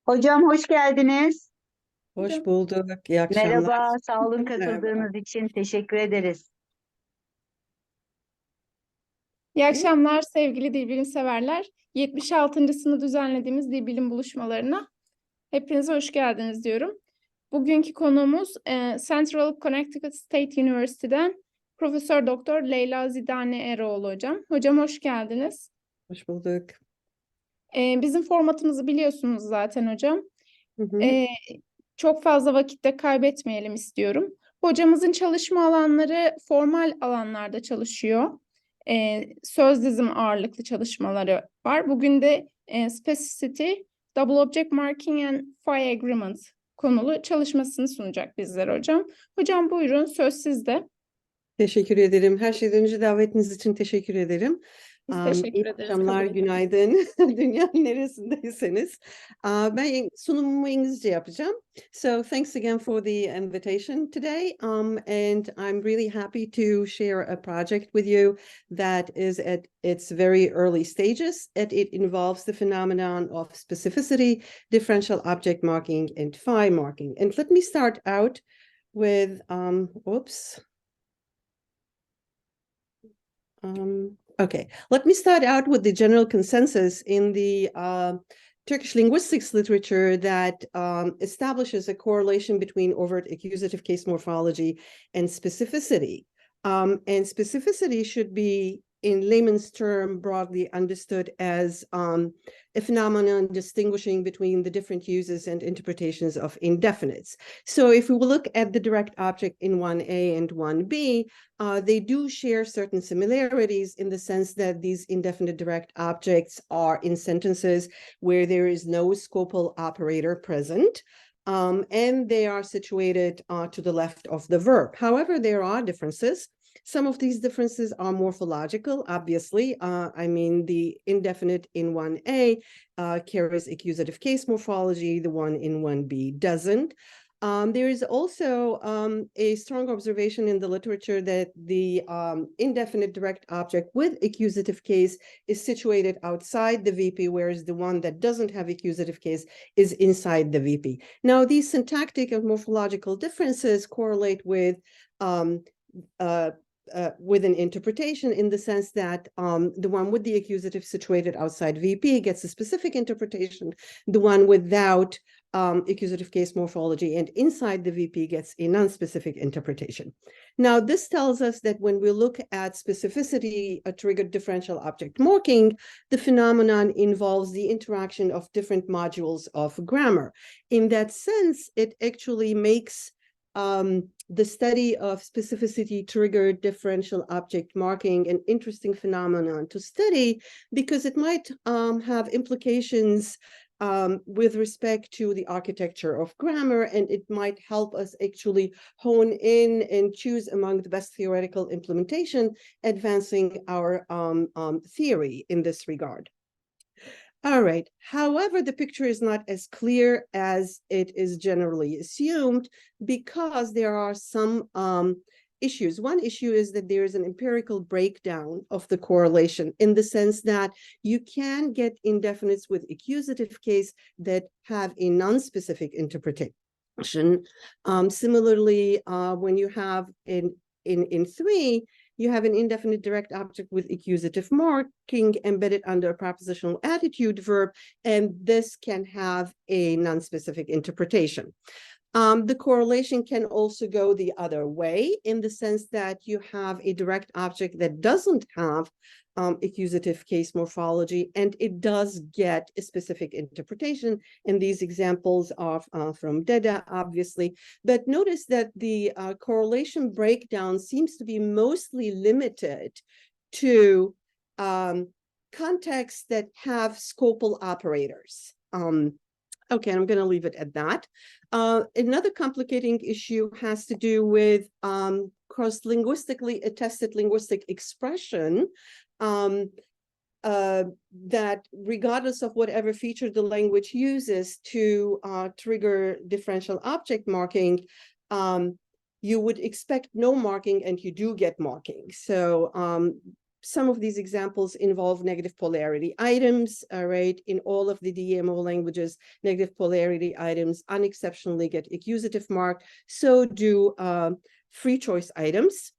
Hocam hoş geldiniz. Hoş bulduk. İyi akşamlar. Merhaba, sağ olun Merhaba. katıldığınız için teşekkür ederiz. İyi akşamlar sevgili dilbilim severler. 76.sını düzenlediğimiz Dilbilim buluşmalarına hepinize hoş geldiniz diyorum. Bugünkü konuğumuz Central Connecticut State University'den Profesör Doktor Leyla Zidani-Eroğlu hocam. Hocam hoş geldiniz. Hoş bulduk. Bizim formatımızı biliyorsunuz zaten hocam. Hı hı. Çok fazla vakitte kaybetmeyelim istiyorum. Hocamızın çalışma alanları formal alanlarda çalışıyor. Söz dizim ağırlıklı çalışmaları var. Bugün de Specificity, Double Object Marking and File Agreement konulu çalışmasını sunacak bizlere hocam. Hocam buyurun, söz sizde. Teşekkür ederim. Her şeyden önce davetiniz için teşekkür ederim. Biz İyi teşekkür ederiz. akşamlar, günaydın. Dünyanın neresindeyseniz. Ben sunumumu İngilizce yapacağım. So thanks again for the invitation today. And I'm really happy to share a project with you that is at its very early stages. It involves the phenomenon of specificity, differential object marking, and phi marking. And let me start out with, okay, let me start out with the general consensus in the Turkish linguistics literature that establishes a correlation between overt accusative case morphology and specificity. And specificity should be, in layman's term, broadly understood as a phenomenon distinguishing between the different uses and interpretations of indefinites. So if we will look at the direct object in 1A and 1B, they do share certain similarities in the sense that these indefinite direct objects are in sentences where there is no scopal operator present, and they are situated to the left of the verb. However, there are differences. Some of these differences are morphological, obviously. I mean, the indefinite in 1A carries accusative case morphology, the one in 1B doesn't. There is also a strong observation in the literature that the indefinite direct object with accusative case is situated outside the VP, whereas the one that doesn't have accusative case is inside the VP. Now, these syntactic and morphological differences correlate with an interpretation in the sense that the one with the accusative situated outside VP gets a specific interpretation, the one without accusative case morphology and inside the VP gets a non-specific interpretation. Now, this tells us that when we look at specificity, a triggered differential object marking, the phenomenon involves the interaction of different modules of grammar. In that sense, it actually makes the study of specificity triggered differential object marking an interesting phenomenon to study because it might have implications with respect to the architecture of grammar, and it might help us actually hone in and choose among the best theoretical implementation, advancing our theory in this regard. All right. However, the picture is not as clear as it is generally assumed because there are some issues. One issue is that there is an empirical breakdown of the correlation in the sense that you can get indefinites with accusative case that have a non-specific interpretation. Similarly, when you have in 3, you have an indefinite direct object with accusative marking embedded under a prepositional attitude verb, and this can have a non-specific interpretation. The correlation can also go the other way in the sense that you have a direct object that doesn't have accusative case morphology, and it does get a specific interpretation. And these examples are from Deda, obviously. But notice that the correlation breakdown seems to be mostly limited to contexts that have scopal operators. Okay, I'm going to leave it at that. Another complicating issue has to do with cross-linguistically attested linguistic expression that regardless of whatever feature the language uses to trigger differential object marking, you would expect no marking and you do get marking. So some of these examples involve negative polarity items, right? In all of the DMO languages, negative polarity items unexceptionally get accusative mark. So do free choice items.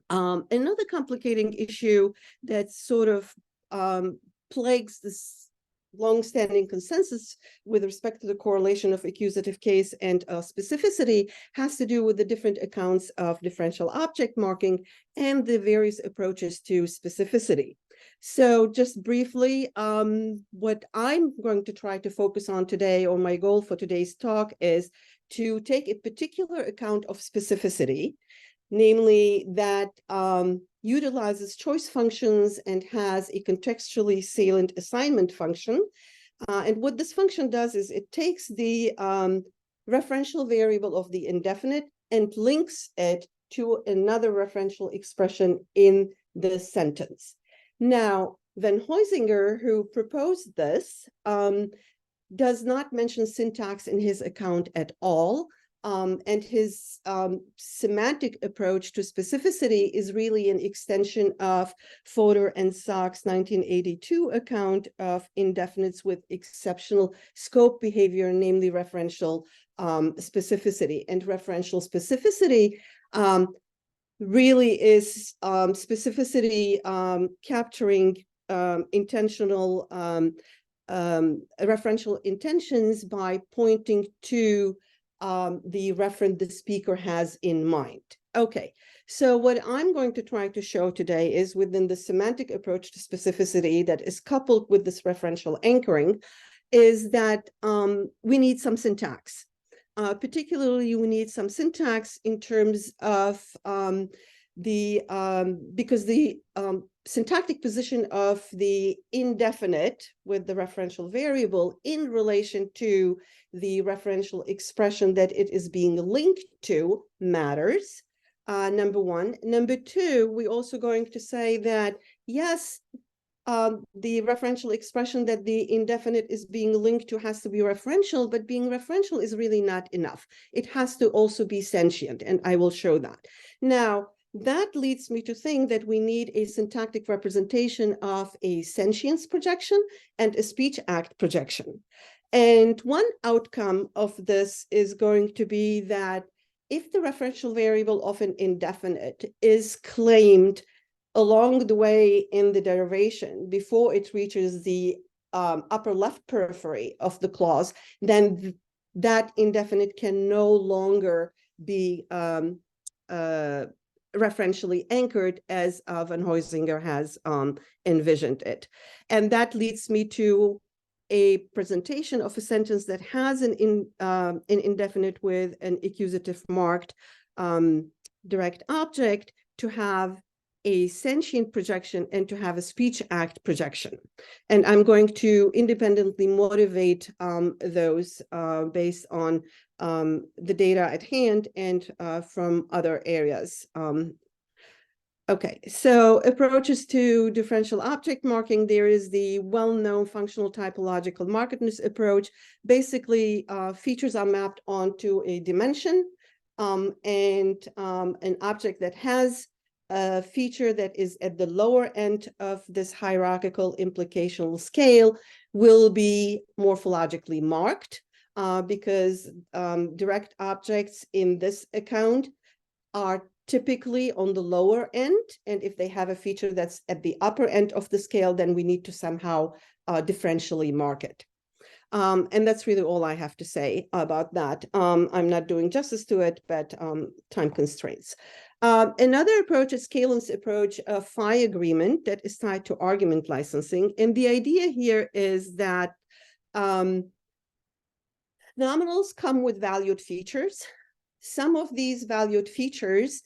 Another complicating issue that sort of plagues this long-standing consensus with respect to the correlation of accusative case and specificity has to do with the different accounts of differential object marking and the various approaches to specificity. So just briefly, what I'm going to try to focus on today, or my goal for today's talk, is to take a particular account of specificity, namely that utilizes choice functions and has a contextually salient assignment function. And what this function does is it takes the referential variable of the indefinite and links it to another referential expression in the sentence. Now, Van Huizinga, who proposed this, does not mention syntax in his account at all. And his semantic approach to specificity is really an extension of Fodor and Sachs' 1982 account of indefinites with exceptional scope behavior, namely referential specificity. And referential specificity really is specificity capturing intentional referential intentions by pointing to the referent the speaker has in mind. Okay, so what I'm going to try to show today is within the semantic approach to specificity that is coupled with this referential anchoring is that we need some syntax. Particularly, we need some syntax in terms of because the syntactic position of the indefinite with the referential variable in relation to the referential expression that it is being linked to matters, number one. Number two, we're also going to say that, yes, the referential expression that the indefinite is being linked to has to be referential, but being referential is really not enough. It has to also be sentient, and I will show that. Now, that leads me to think that we need a syntactic representation of a sentience projection and a speech act projection. And one outcome of this is going to be that if the referential variable of an indefinite is claimed along the way in the derivation before it reaches the upper left periphery of the clause, then that indefinite can no longer be referentially anchored as Van Huizinga has envisioned it. And that leads me to a presentation of a sentence that has an indefinite with an accusative marked direct object to have a sentient projection and to have a speech act projection. And I'm going to independently motivate those based on the data at hand and from other areas. Okay, so approaches to differential object marking, there is the well-known functional typological markedness approach. Basically, features are mapped onto a dimension and an object that has a feature that is at the lower end of this hierarchical implicational scale will be morphologically marked because direct objects in this account are typically on the lower end. And if they have a feature that's at the upper end of the scale, then we need to somehow differentially mark it. And that's really all I have to say about that. I'm not doing justice to it, but time constraints. Another approach is Kalen's approach of phi agreement that is tied to argument licensing. And the idea here is that nominals come with valued features. Some of these valued features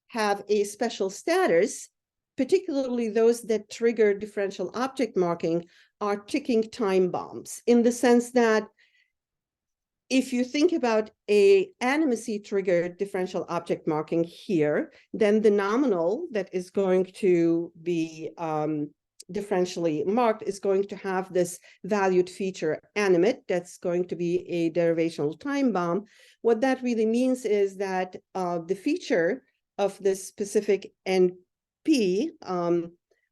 have a special status, particularly those that trigger differential object marking are ticking time bombs, in the sense that if you think about a animacy triggered differential object marking here, then the nominal that is going to be differentially marked is going to have this valued feature animate that's going to be a derivational time bomb. What that really means is that the feature of this specific and NP,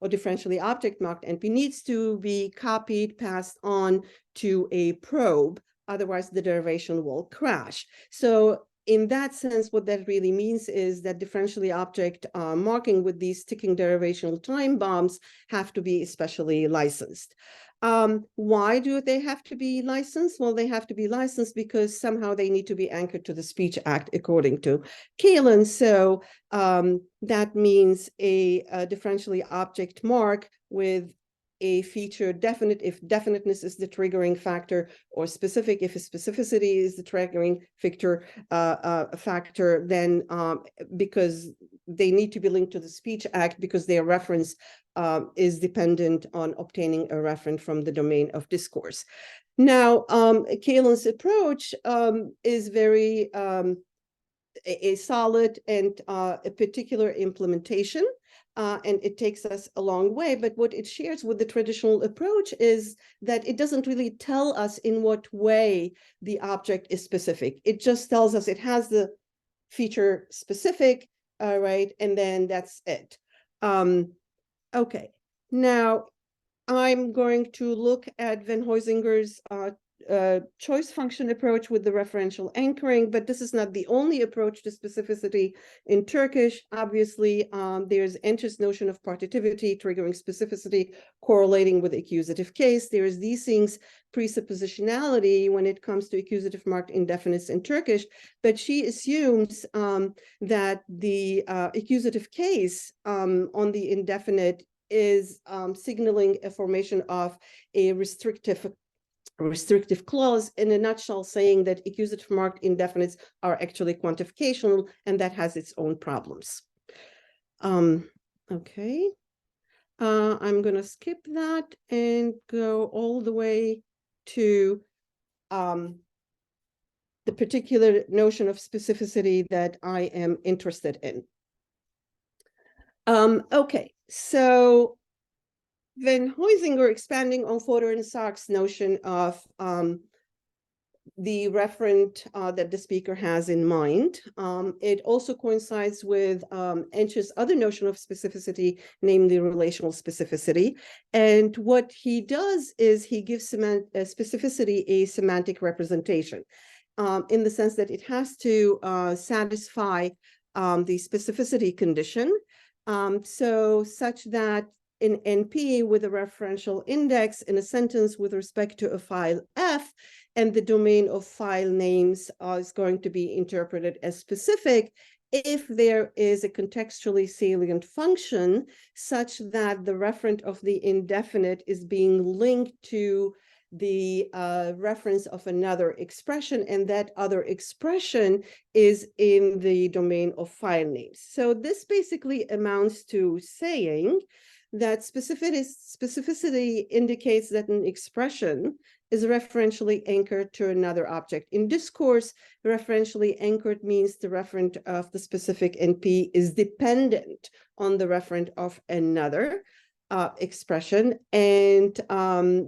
or differentially object marked NP, needs to be copied, passed on to a probe. Otherwise, the derivation will crash. So in that sense, what that really means is that differentially object marking with these ticking derivational time bombs have to be especially licensed. Why do they have to be licensed? Well, they have to be licensed because somehow they need to be anchored to the Speech Act, according to Kalin. So that means a differentially object mark with a feature definite if definiteness is the triggering factor, or specific if a specificity is the triggering factor, then because they need to be linked to the Speech Act because their reference is dependent on obtaining a referent from the domain of discourse. Now, Kalin's approach is very a solid and a particular implementation. And it takes us a long way, but what it shares with the traditional approach is that it doesn't really tell us in what way the object is specific. It just tells us it has the feature specific, right, and then that's it. Okay, now I'm going to look at Van Huysinger's choice function approach with the referential anchoring, but this is not the only approach to specificity in Turkish. Obviously, there's ENCH's notion of partitivity, triggering specificity, correlating with accusative case. There's Deasing's presuppositionality when it comes to accusative marked indefinites in Turkish, but she assumes that the accusative case on the indefinite is signaling a formation of a restrictive clause, in a nutshell, saying that accusative marked indefinites are actually quantificational, and that has its own problems. Okay, I'm going to skip that and go all the way to the particular notion of specificity that I am interested in. Okay, so Van Huysinger, expanding on Fodor and Sachs' notion of the referent that the speaker has in mind. It also coincides with ENCH's other notion of specificity, namely relational specificity. And what he does is he gives specificity a semantic representation in the sense that it has to satisfy the specificity condition, such that in NP with a referential index in a sentence with respect to a file F, and the domain of file names is going to be interpreted as specific if there is a contextually salient function such that the referent of the indefinite is being linked to the reference of another expression, and that other expression is in the domain of file names. So this basically amounts to saying that specificity indicates that an expression is referentially anchored to another object. In discourse, referentially anchored means the referent of the specific NP is dependent on the referent of another expression, and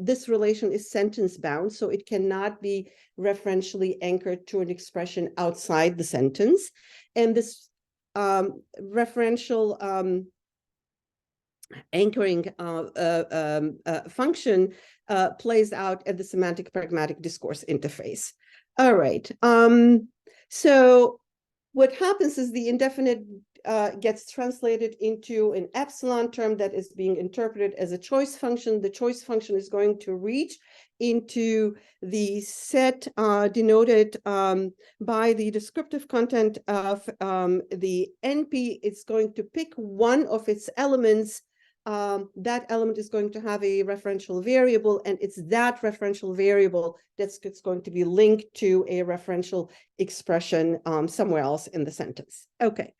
this relation is sentence bound, so it cannot be referentially anchored to an expression outside the sentence. And this referential anchoring function plays out at the semantic pragmatic discourse interface. All right. So what happens is the indefinite gets translated into an epsilon term that is being interpreted as a choice function. The choice function is going to reach into the set denoted by the descriptive content of the NP. It's going to pick one of its elements. That element is going to have a referential variable, and it's that referential variable that's going to be linked to a referential expression somewhere else in the sentence. Okay.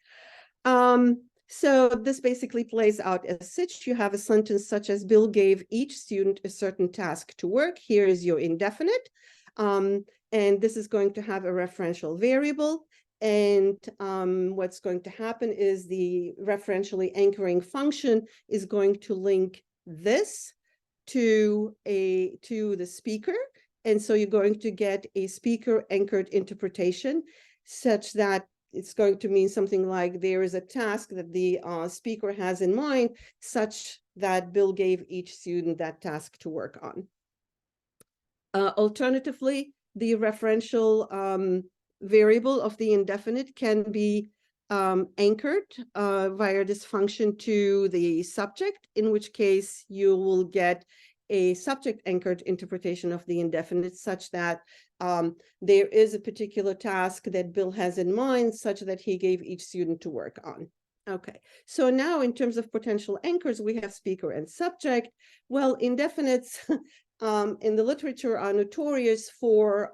So this basically plays out as such. You have a sentence such as Bill gave each student a certain task to work. Here is your indefinite. And this is going to have a referential variable. And what's going to happen is the referentially anchoring function is going to link this to the speaker. And so you're going to get a speaker anchored interpretation such that it's going to mean something like there is a task that the speaker has in mind, such that Bill gave each student that task to work on. Alternatively, the referential variable of the indefinite can be anchored via this function to the subject, in which case you will get a subject anchored interpretation of the indefinite, such that there is a particular task that Bill has in mind, such that he gave each student to work on. Okay, so now in terms of potential anchors, we have speaker and subject. Well, indefinites in the literature are notorious for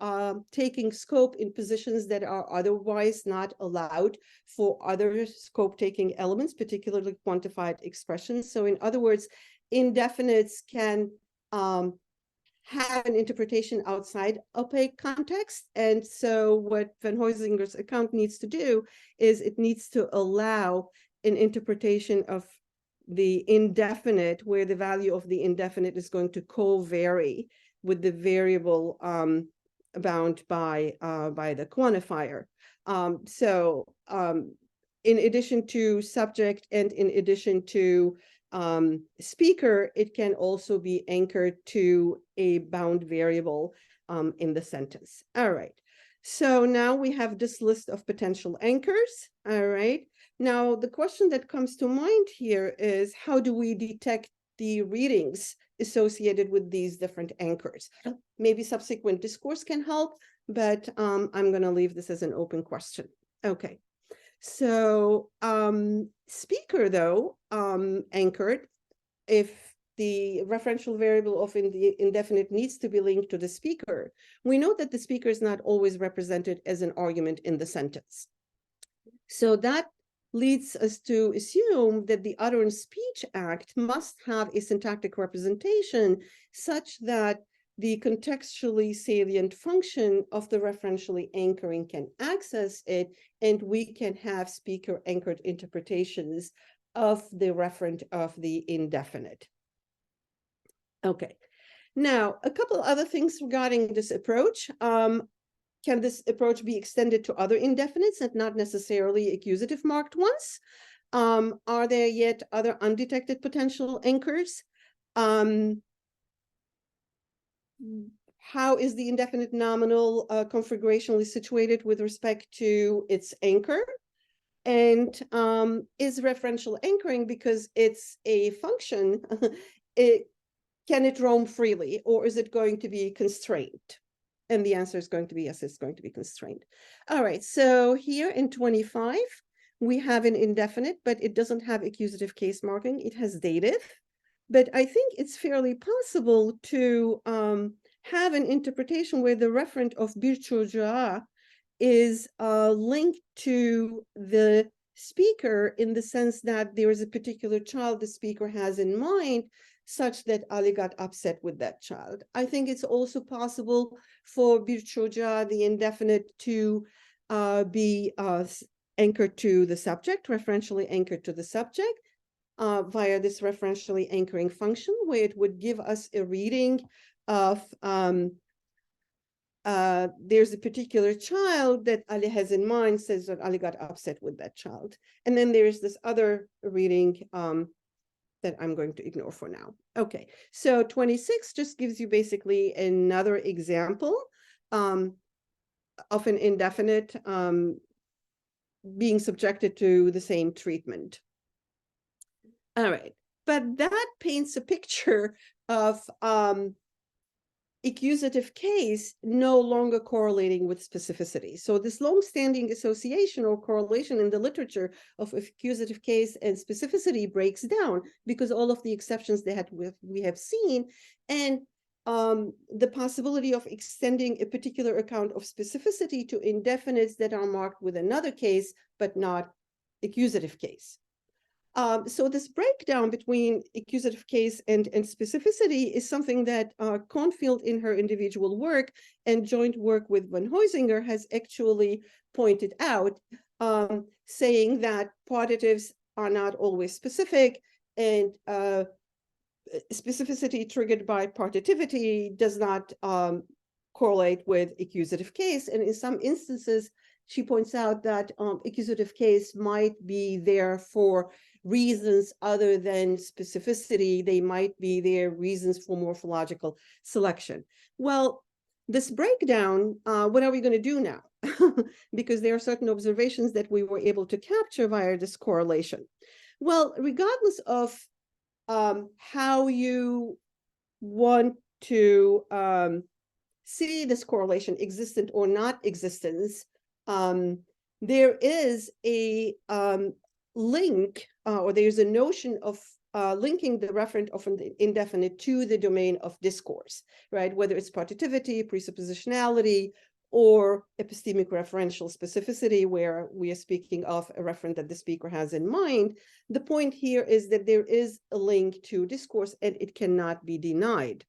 taking scope in positions that are otherwise not allowed for other scope-taking elements, particularly quantified expressions. So in other words, indefinites can have an interpretation outside opaque context. And so what Van Huysinger's account needs to do is it needs to allow an interpretation of the indefinite, where the value of the indefinite is going to co-vary with the variable bound by the quantifier. In addition to subject and in addition to speaker, it can also be anchored to a bound variable in the sentence. All right. So now we have this list of potential anchors. All right. Now, the question that comes to mind here is, how do we detect the readings associated with these different anchors? Maybe subsequent discourse can help, but I'm going to leave this as an open question. Okay. So speaker, though, anchored, if the referential variable of the indefinite needs to be linked to the speaker, we know that the speaker is not always represented as an argument in the sentence. So that leads us to assume that the utterance speech act must have a syntactic representation such that the contextually salient function of the referentially anchoring can access it, and we can have speaker anchored interpretations of the referent of the indefinite. Okay, now a couple other things regarding this approach. Can this approach be extended to other indefinites and not necessarily accusative marked ones? Are there yet other undetected potential anchors? How is the indefinite nominal configurationally situated with respect to its anchor? And is referential anchoring, because it's a function, can it roam freely, or is it going to be constrained? And the answer is going to be yes, it's going to be constrained. All right, so here in 25, we have an indefinite, but it doesn't have accusative case marking. It has dative, but I think it's fairly possible to have an interpretation where the referent of bir çocuğa is linked to the speaker in the sense that there is a particular child the speaker has in mind, such that Ali got upset with that child. I think it's also possible for bir çocuğa, the indefinite, to be anchored to the subject, referentially anchored to the subject via this referentially anchoring function, where it would give us a reading of there's a particular child that Ali has in mind, says that Ali got upset with that child. And then there is this other reading that I'm going to ignore for now. Okay, so 26 just gives you basically another example of an indefinite being subjected to the same treatment. All right, but that paints a picture of accusative case no longer correlating with specificity. So this long-standing association or correlation in the literature of accusative case and specificity breaks down because all of the exceptions that we have seen, and the possibility of extending a particular account of specificity to indefinites that are marked with another case, but not accusative case. So this breakdown between accusative case and specificity is something that Cornfield in her individual work and joint work with Van Huysinger has actually pointed out, saying that partitives are not always specific, and specificity triggered by partitivity does not correlate with accusative case. And in some instances, she points out that accusative case might be there for reasons other than specificity. They might be there reasons for morphological selection. Well, this breakdown, what are we going to do now? Because there are certain observations that we were able to capture via this correlation. Well, regardless of how you want to see this correlation, existent or not existence, there is a link, or there's a notion of linking the referent of an indefinite to the domain of discourse, right? Whether it's partitivity, presuppositionality, or epistemic referential specificity, where we are speaking of a referent that the speaker has in mind. The point here is that there is a link to discourse and it cannot be denied.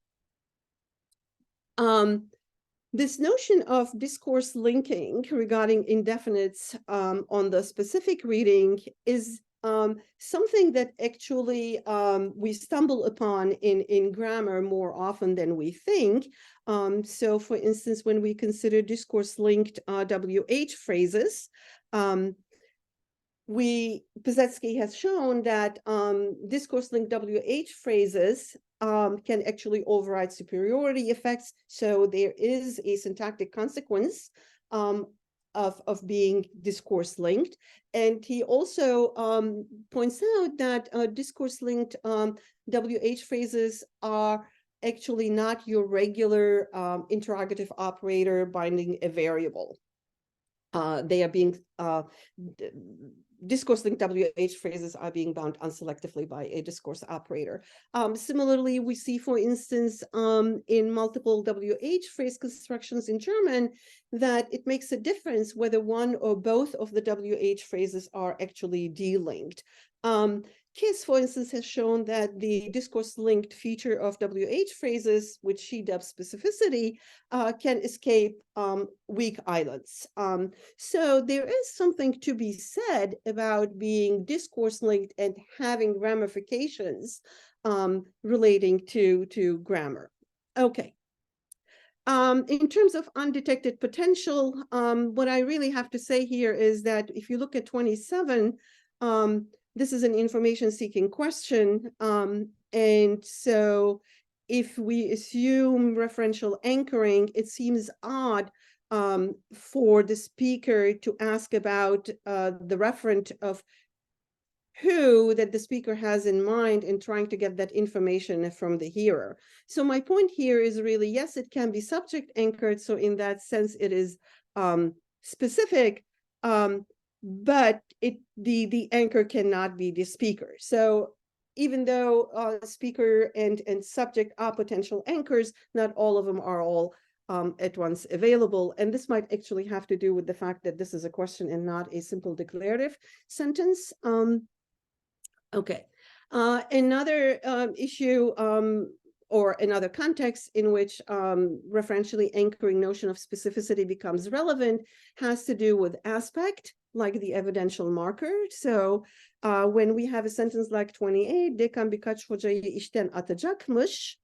This notion of discourse linking regarding indefinites on the specific reading is something that actually we stumble upon in grammar more often than we think. So for instance, when we consider discourse-linked WH phrases, Pisetsky has shown that discourse-linked WH phrases can actually override superiority effects. So there is a syntactic consequence of being discourse linked. And he also points out that discourse-linked WH phrases are actually not your regular interrogative operator binding a variable. They are being discourse-linked WH phrases are being bound unselectively by a discourse operator. Similarly, we see, for instance, in multiple WH phrase constructions in German, that it makes a difference whether one or both of the WH phrases are actually delinked. Kiss, for instance, has shown that the discourse-linked feature of WH phrases, which she dubs specificity, can escape weak islands. So there is something to be said about being discourse-linked and having ramifications relating to grammar. Okay. In terms of undetected potential, what I really have to say here is that if you look at 27, this is an information-seeking question, and so if we assume referential anchoring, it seems odd for the speaker to ask about the referent of who that the speaker has in mind in trying to get that information from the hearer. So my point here is really, yes, it can be subject anchored, so in that sense it is specific, but the anchor cannot be the speaker. So even though speaker and subject are potential anchors, not all of them are all at once available. And this might actually have to do with the fact that this is a question and not a simple declarative sentence. Okay. Another issue or another context in which referentially anchoring notion of specificity becomes relevant has to do with aspect, like the evidential marker. So when we have a sentence like 28, dekan birkaç hocayı işten atacakmış.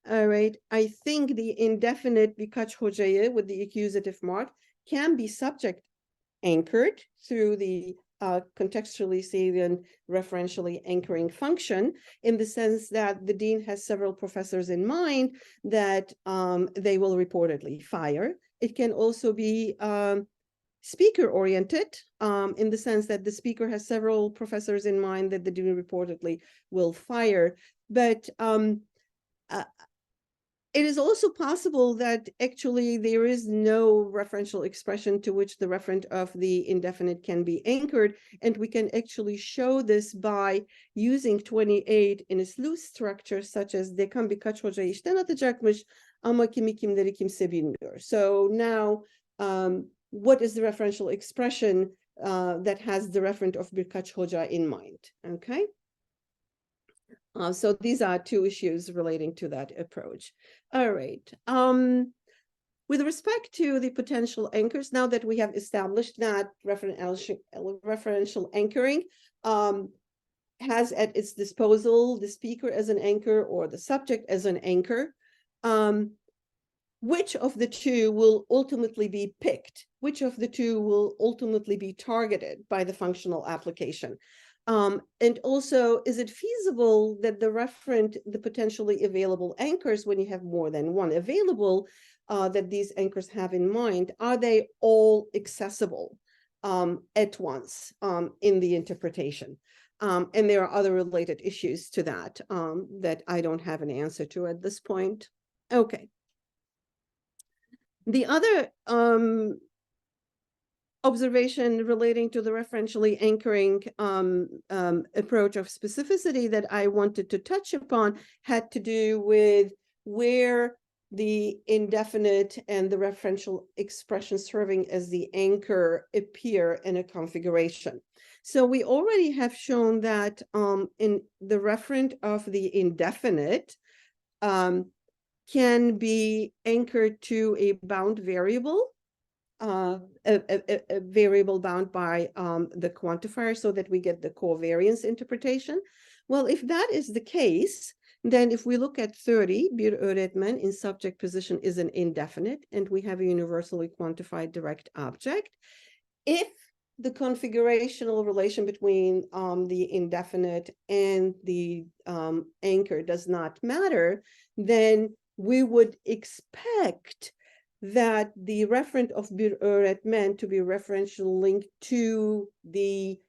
All right, I think the indefinite birkaç hocayı with the accusative mark can be subject anchored through the contextually salient referentially anchoring function, in the sense that the dean has several professors in mind that they will reportedly fire. It can also be speaker oriented, in the sense that the speaker has several professors in mind that the dean reportedly will fire. But it is also possible that actually there is no referential expression to which the referent of the indefinite can be anchored, and we can actually show this by using 28 in its loose structure, such as dekan birkaç hocayı işten atacakmış ama kimi kimleri kimse bilmiyor. So now, what is the referential expression that has the referent of birkaç hoca in mind? Okay. So these are two issues relating to that approach. All right. With respect to the potential anchors, now that we have established that referential anchoring has at its disposal the speaker as an anchor or the subject as an anchor, which of the two will ultimately be picked? Which of the two will ultimately be targeted by the functional application? And also, is it feasible that the potentially available anchors, when you have more than one available, that these anchors have in mind, are they all accessible at once in the interpretation? And there are other related issues to that that I don't have an answer to at this point. Okay. The other observation relating to the referentially anchoring approach of specificity that I wanted to touch upon had to do with where the indefinite and the referential expression serving as the anchor appear in a configuration. So we already have shown that in the referent of the indefinite can be anchored to a bound variable, a variable bound by the quantifier, so that we get the covariance interpretation. Well, if that is the case, then if we look at 30, bir öğretmen in subject position is an indefinite, and we have a universally quantified direct object. If the configurational relation between the indefinite and the anchor does not matter, then we would expect that the referent of bir öğretmen to be referential linked to the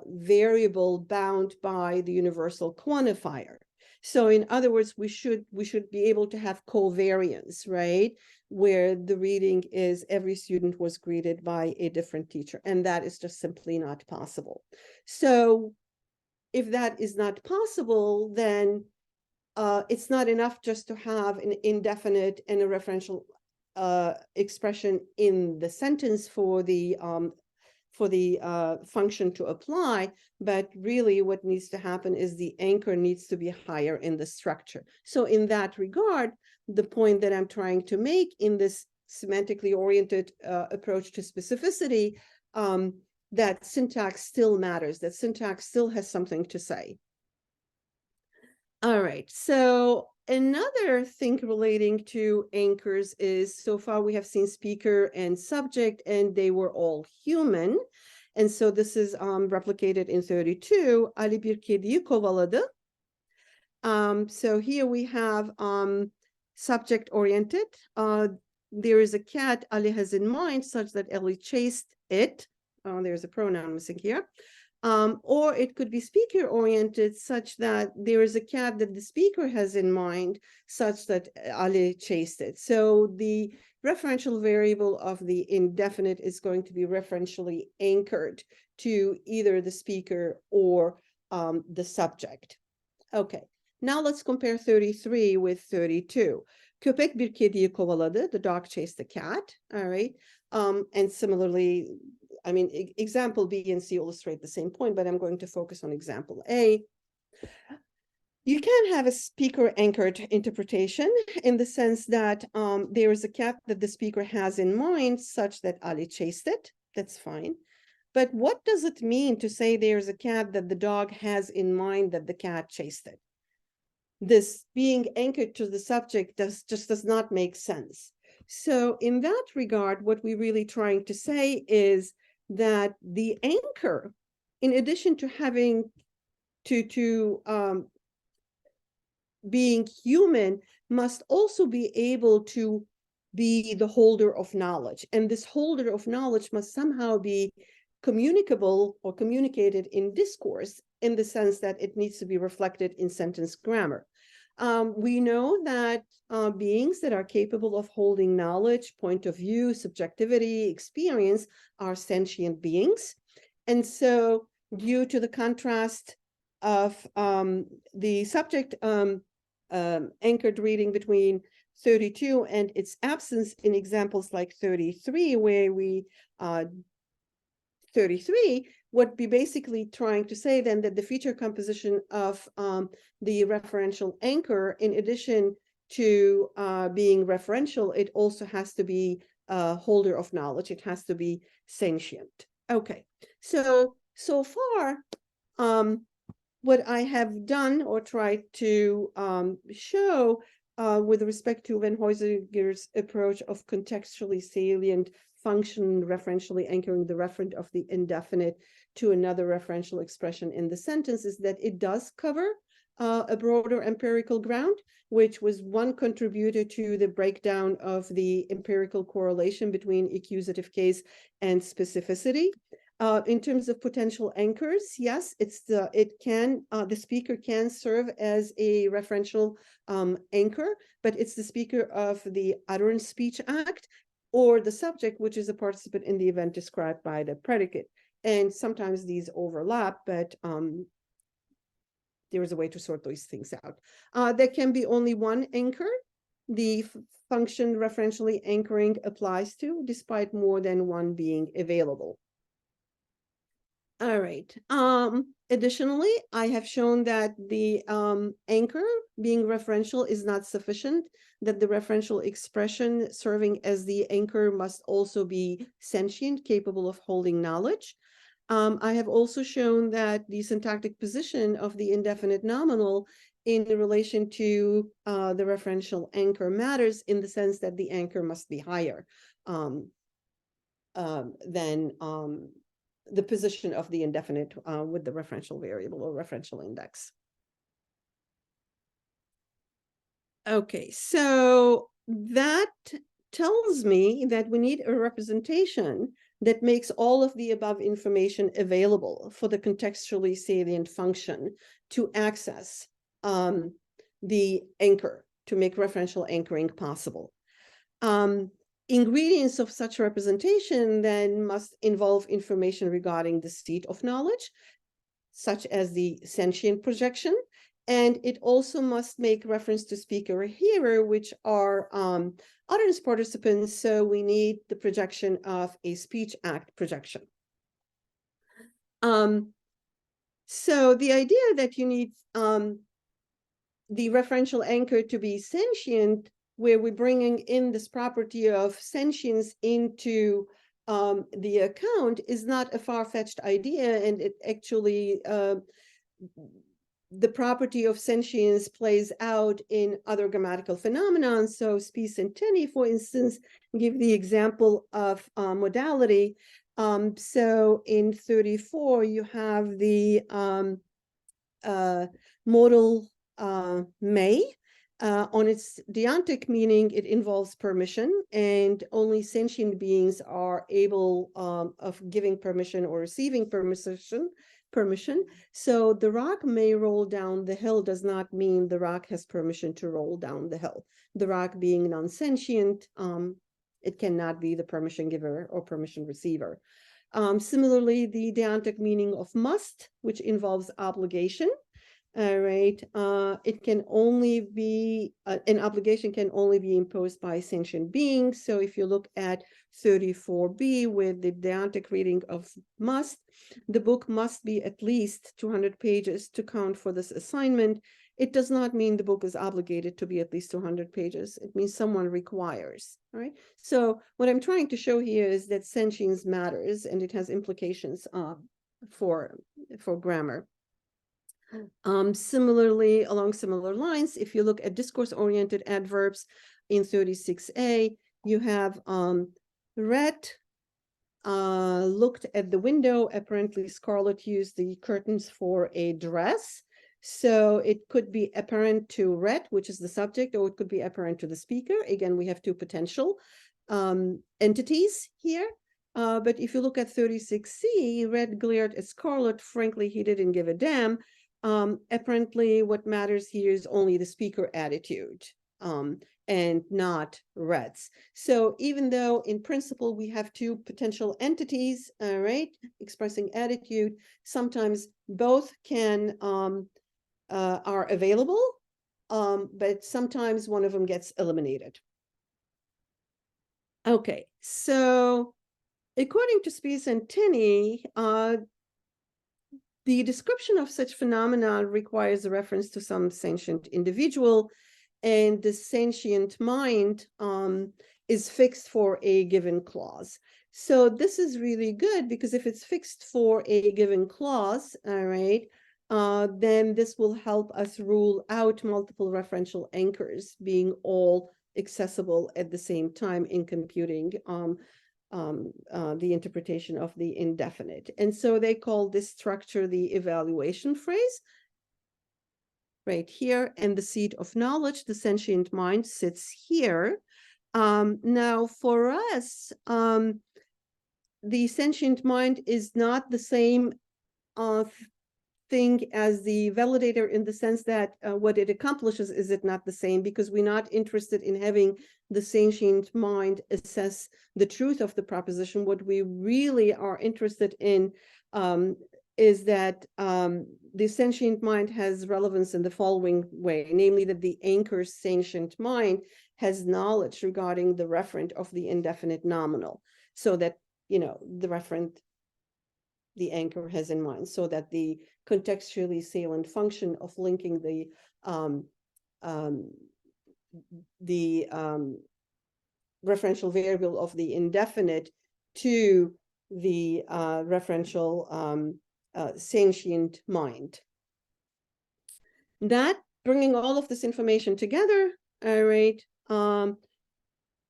variable bound by the universal quantifier. So in other words, we should be able to have covariance, right? Where the reading is every student was greeted by a different teacher, and that is just simply not possible. So if that is not possible, then it's not enough just to have an indefinite and a referential expression in the sentence for the function to apply, but really what needs to happen is the anchor needs to be higher in the structure. So in that regard, the point that I'm trying to make in this semantically oriented approach to specificity, that syntax still matters, that syntax still has something to say. All right, so another thing relating to anchors is, so far we have seen speaker and subject, and they were all human. And so this is replicated in 32. Ali bir kediyi kovaladı. So here we have subject oriented. There is a cat Ali has in mind such that Ali chased it. There's a pronoun missing here. Or it could be speaker oriented such that there is a cat that the speaker has in mind such that Ali chased it. So the referential variable of the indefinite is going to be referentially anchored to either the speaker or the subject. Okay, now let's compare 33 with 32. Köpek bir kediyi kovaladı. The dog chased the cat. All right. And similarly, I mean, example B and C illustrate the same point, but I'm going to focus on example A. You can have a speaker anchored interpretation in the sense that there is a cat that the speaker has in mind such that Ali chased it. That's fine. But what does it mean to say there's a cat that the dog has in mind that the cat chased it? This being anchored to the subject just does not make sense. So in that regard, what we're really trying to say is that the anchor, in addition to having being human, must also be able to be the holder of knowledge. And this holder of knowledge must somehow be communicable or communicated in discourse, in the sense that it needs to be reflected in sentence grammar. We know that beings that are capable of holding knowledge, point of view, subjectivity, experience are sentient beings. And so due to the contrast of the subject anchored reading between 32 and its absence in examples like 33, where we 33, what we're basically trying to say then that the feature composition of the referential anchor, in addition to being referential, it also has to be a holder of knowledge. It has to be sentient. Okay, so far, what I have done or tried to show with respect to Van Huysinger's approach of contextually salient function referentially anchoring the referent of the indefinite to another referential expression in the sentence is that it does cover a broader empirical ground, which was one contributor to the breakdown of the empirical correlation between accusative case and specificity. In terms of potential anchors, yes, the speaker can serve as a referential anchor, but it's the speaker of the utterance speech act or the subject, which is a participant in the event described by the predicate. And sometimes these overlap, but there is a way to sort those things out. There can be only one anchor. The function referentially anchoring applies to, despite more than one being available. All right. Additionally, I have shown that the anchor being referential is not sufficient, that the referential expression serving as the anchor must also be sentient, capable of holding knowledge. I have also shown that the syntactic position of the indefinite nominal in relation to the referential anchor matters in the sense that the anchor must be higher than the position of the indefinite with the referential variable or referential index. Okay, so that tells me that we need a representation that makes all of the above information available for the contextually salient function to access the anchor, to make referential anchoring possible. Ingredients of such representation then must involve information regarding the state of knowledge, such as the sentient projection, and it also must make reference to speaker or hearer, which are utterance participants, so we need the projection of a speech act projection. So the idea that you need the referential anchor to be sentient, where we're bringing in this property of sentience into the account, is not a far-fetched idea, and it actually the property of sentience plays out in other grammatical phenomena. So Spies and Tenney, for instance, give the example of modality. So in 34, you have the modal may. On its deontic meaning, it involves permission, and only sentient beings are able of giving permission or receiving permission. So the rock may roll down the hill does not mean the rock has permission to roll down the hill. The rock being non-sentient, it cannot be the permission giver or permission receiver. Similarly, the deontic meaning of must, which involves obligation, all right, it can only be, an obligation can only be imposed by sentient beings. So if you look at 34b with the deontic reading of must, the book must be at least 200 pages to count for this assignment. It does not mean the book is obligated to be at least 200 pages. It means someone requires, all right? So what I'm trying to show here is that sentience matters, and it has implications for grammar. Similarly, along similar lines, if you look at discourse-oriented adverbs in 36a, you have read, looked at the window. Apparently, Scarlett used the curtains for a dress. So it could be apparent to read, which is the subject, or it could be apparent to the speaker. Again, we have two potential entities here. But if you look at 36c, Red glared at Scarlett. Frankly, he didn't give a damn. Apparently, what matters here is only the speaker attitude and not Red's. So even though in principle we have two potential entities, right, expressing attitude, sometimes both can are available, but sometimes one of them gets eliminated. Okay, so according to Spies and Tenney, the description of such phenomena requires a reference to some sentient individual, and the sentient mind is fixed for a given clause. So this is really good, because if it's fixed for a given clause, all right, then this will help us rule out multiple referential anchors being all accessible at the same time in computing the interpretation of the indefinite. And so they call this structure the evaluation phrase. Right here, and the seat of knowledge, the sentient mind, sits here. Now, for us, the sentient mind is not the same thing as the validator, in the sense that what it accomplishes is it not the same, because we're not interested in having the sentient mind assess the truth of the proposition. What we really are interested in is that the sentient mind has relevance in the following way, namely that the anchor's sentient mind has knowledge regarding the referent of the indefinite nominal, so that, you know, the referent the anchor has in mind, so that the contextually salient function of linking the referential variable of the indefinite to the referential sentient mind. That, bringing all of this information together, all right,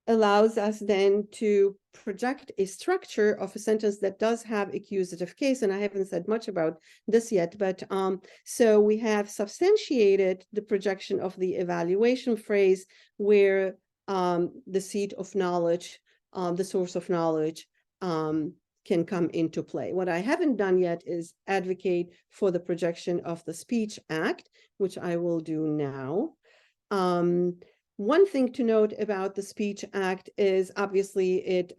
allows us then to project a structure of a sentence that does have accusative case. And I haven't said much about this yet, but so we have substantiated the projection of the evaluation phrase, where the seat of knowledge, the source of knowledge, can come into play. What I haven't done yet is advocate for the projection of the speech act, which I will do now. One thing to note about the speech act is obviously it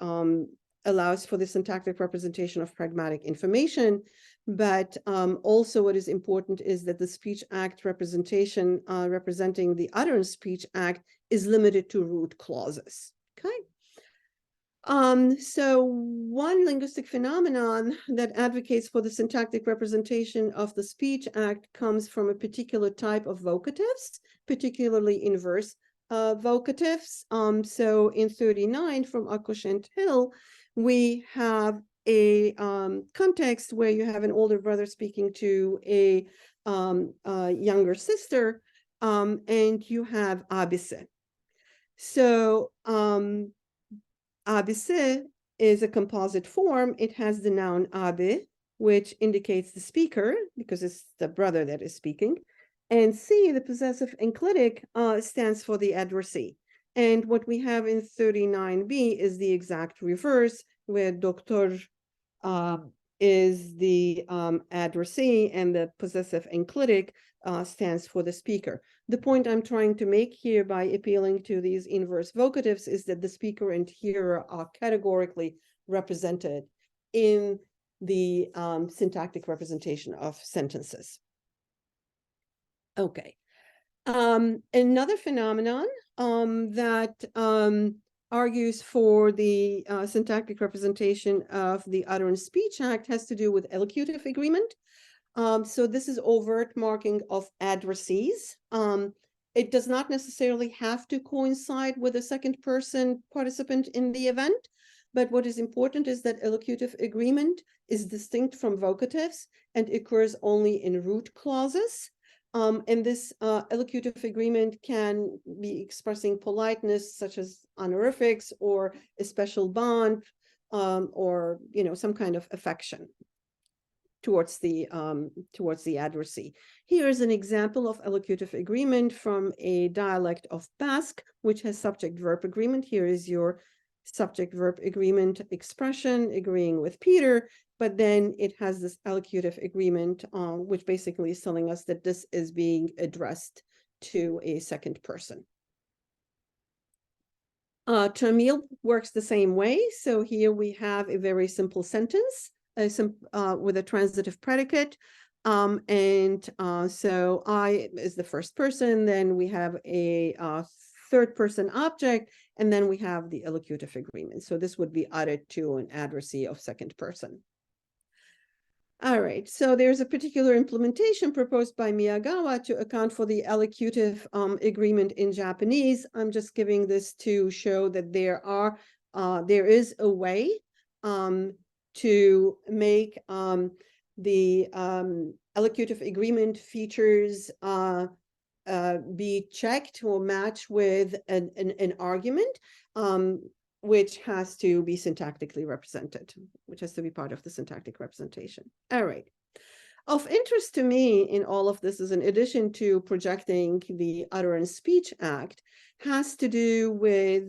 allows for the syntactic representation of pragmatic information, but also what is important is that the speech act representation representing the utterance speech act is limited to root clauses. Okay. So one linguistic phenomenon that advocates for the syntactic representation of the speech act comes from a particular type of vocatives, particularly inverse vocatives. So in 39 from Akkosh and Hill, we have a context where you have an older brother speaking to a younger sister, and you have abise. So abise is a composite form. It has the noun abi, which indicates the speaker, because it's the brother that is speaking. And C, the possessive enclitic, stands for the addressee. And what we have in 39b is the exact reverse, where doctor is the addressee, and the possessive enclitic stands for the speaker. The point I'm trying to make here by appealing to these inverse vocatives is that the speaker and hearer are categorically represented in the syntactic representation of sentences. Okay. Another phenomenon that argues for the syntactic representation of the utterance speech act has to do with elocutive agreement. So this is overt marking of addressees. It does not necessarily have to coincide with a second person participant in the event, but what is important is that elocutive agreement is distinct from vocatives and occurs only in root clauses. And this elocutive agreement can be expressing politeness, such as honorifics, or a special bond, or, you know, some kind of affection towards the addressee. Here is an example of elocutive agreement from a dialect of Basque, which has subject-verb agreement. Here is your subject-verb agreement expression, agreeing with Peter, but then it has this elocutive agreement, which basically is telling us that this is being addressed to a second person. Tamil works the same way. So here we have a very simple sentence with a transitive predicate. So I is the first person, then we have a third person object, and then we have the elocutive agreement. So this would be uttered to an addressee of second person. All right, so there's a particular implementation proposed by Miyagawa to account for the elocutive agreement in Japanese. I'm just giving this to show that there is a way to make the elocutive agreement features be checked or match with an argument, which has to be syntactically represented, which has to be part of the syntactic representation. All right. Of interest to me in all of this is, in addition to projecting the utterance speech act, has to do with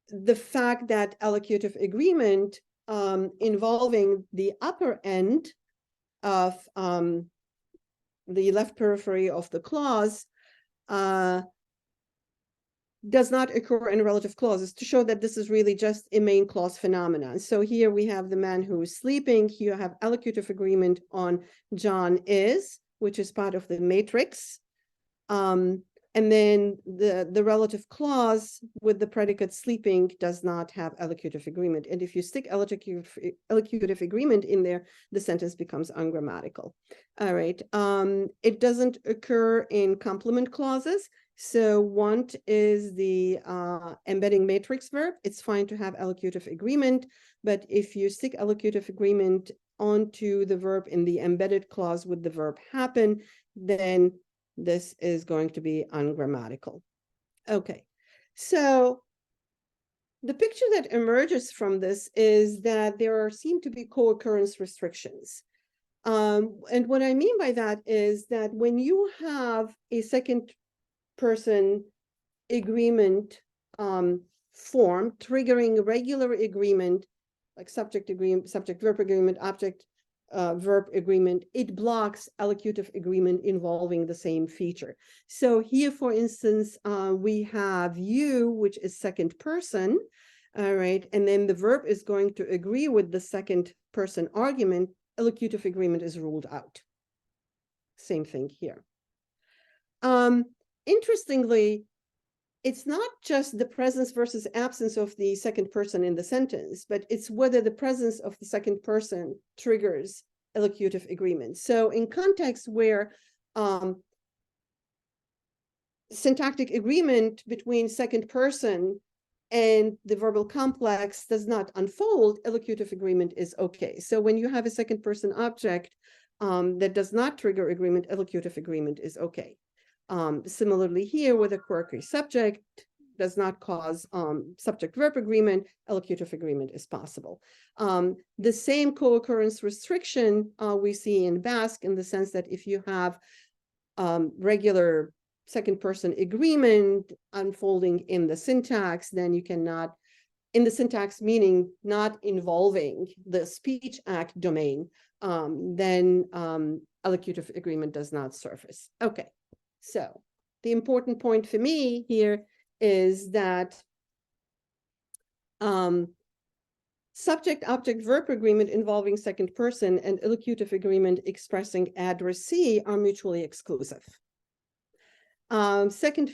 the fact that elocutive agreement involving the upper end of the left periphery of the clause does not occur in relative clauses, to show that this is really just a main clause phenomenon. So here we have the man who is sleeping. Here you have elocutive agreement on John is, which is part of the matrix. And then the relative clause with the predicate sleeping does not have elocutive agreement. And if you stick elocutive agreement in there, the sentence becomes ungrammatical. All right. It doesn't occur in complement clauses. So want is the embedding matrix verb. It's fine to have elocutive agreement, but if you stick elocutive agreement onto the verb in the embedded clause with the verb happen, then this is going to be ungrammatical. Okay, so the picture that emerges from this is that there seem to be co-occurrence restrictions. And what I mean by that is that when you have a second person agreement form triggering regular agreement, like subject agreement, subject verb agreement, object verb agreement, it blocks elocutive agreement involving the same feature. So here, for instance, we have you, which is second person, all right, and then the verb is going to agree with the second person argument. Elocutive agreement is ruled out. Same thing here. Interestingly, it's not just the presence versus absence of the second person in the sentence, but it's whether the presence of the second person triggers elocutive agreement. So in contexts where syntactic agreement between second person and the verbal complex does not unfold, elocutive agreement is okay. So when you have a second person object that does not trigger agreement, elocutive agreement is okay. Similarly here, with a quirky subject does not cause subject-verb agreement, elocutive agreement is possible. The same co-occurrence restriction we see in Basque, in the sense that if you have regular second-person agreement unfolding in the syntax, then you cannot, in the syntax meaning not involving the speech act domain, then elocutive agreement does not surface. Okay. So the important point for me here is that subject-object-verb agreement involving second person and elocutive agreement expressing addressee are mutually exclusive. Second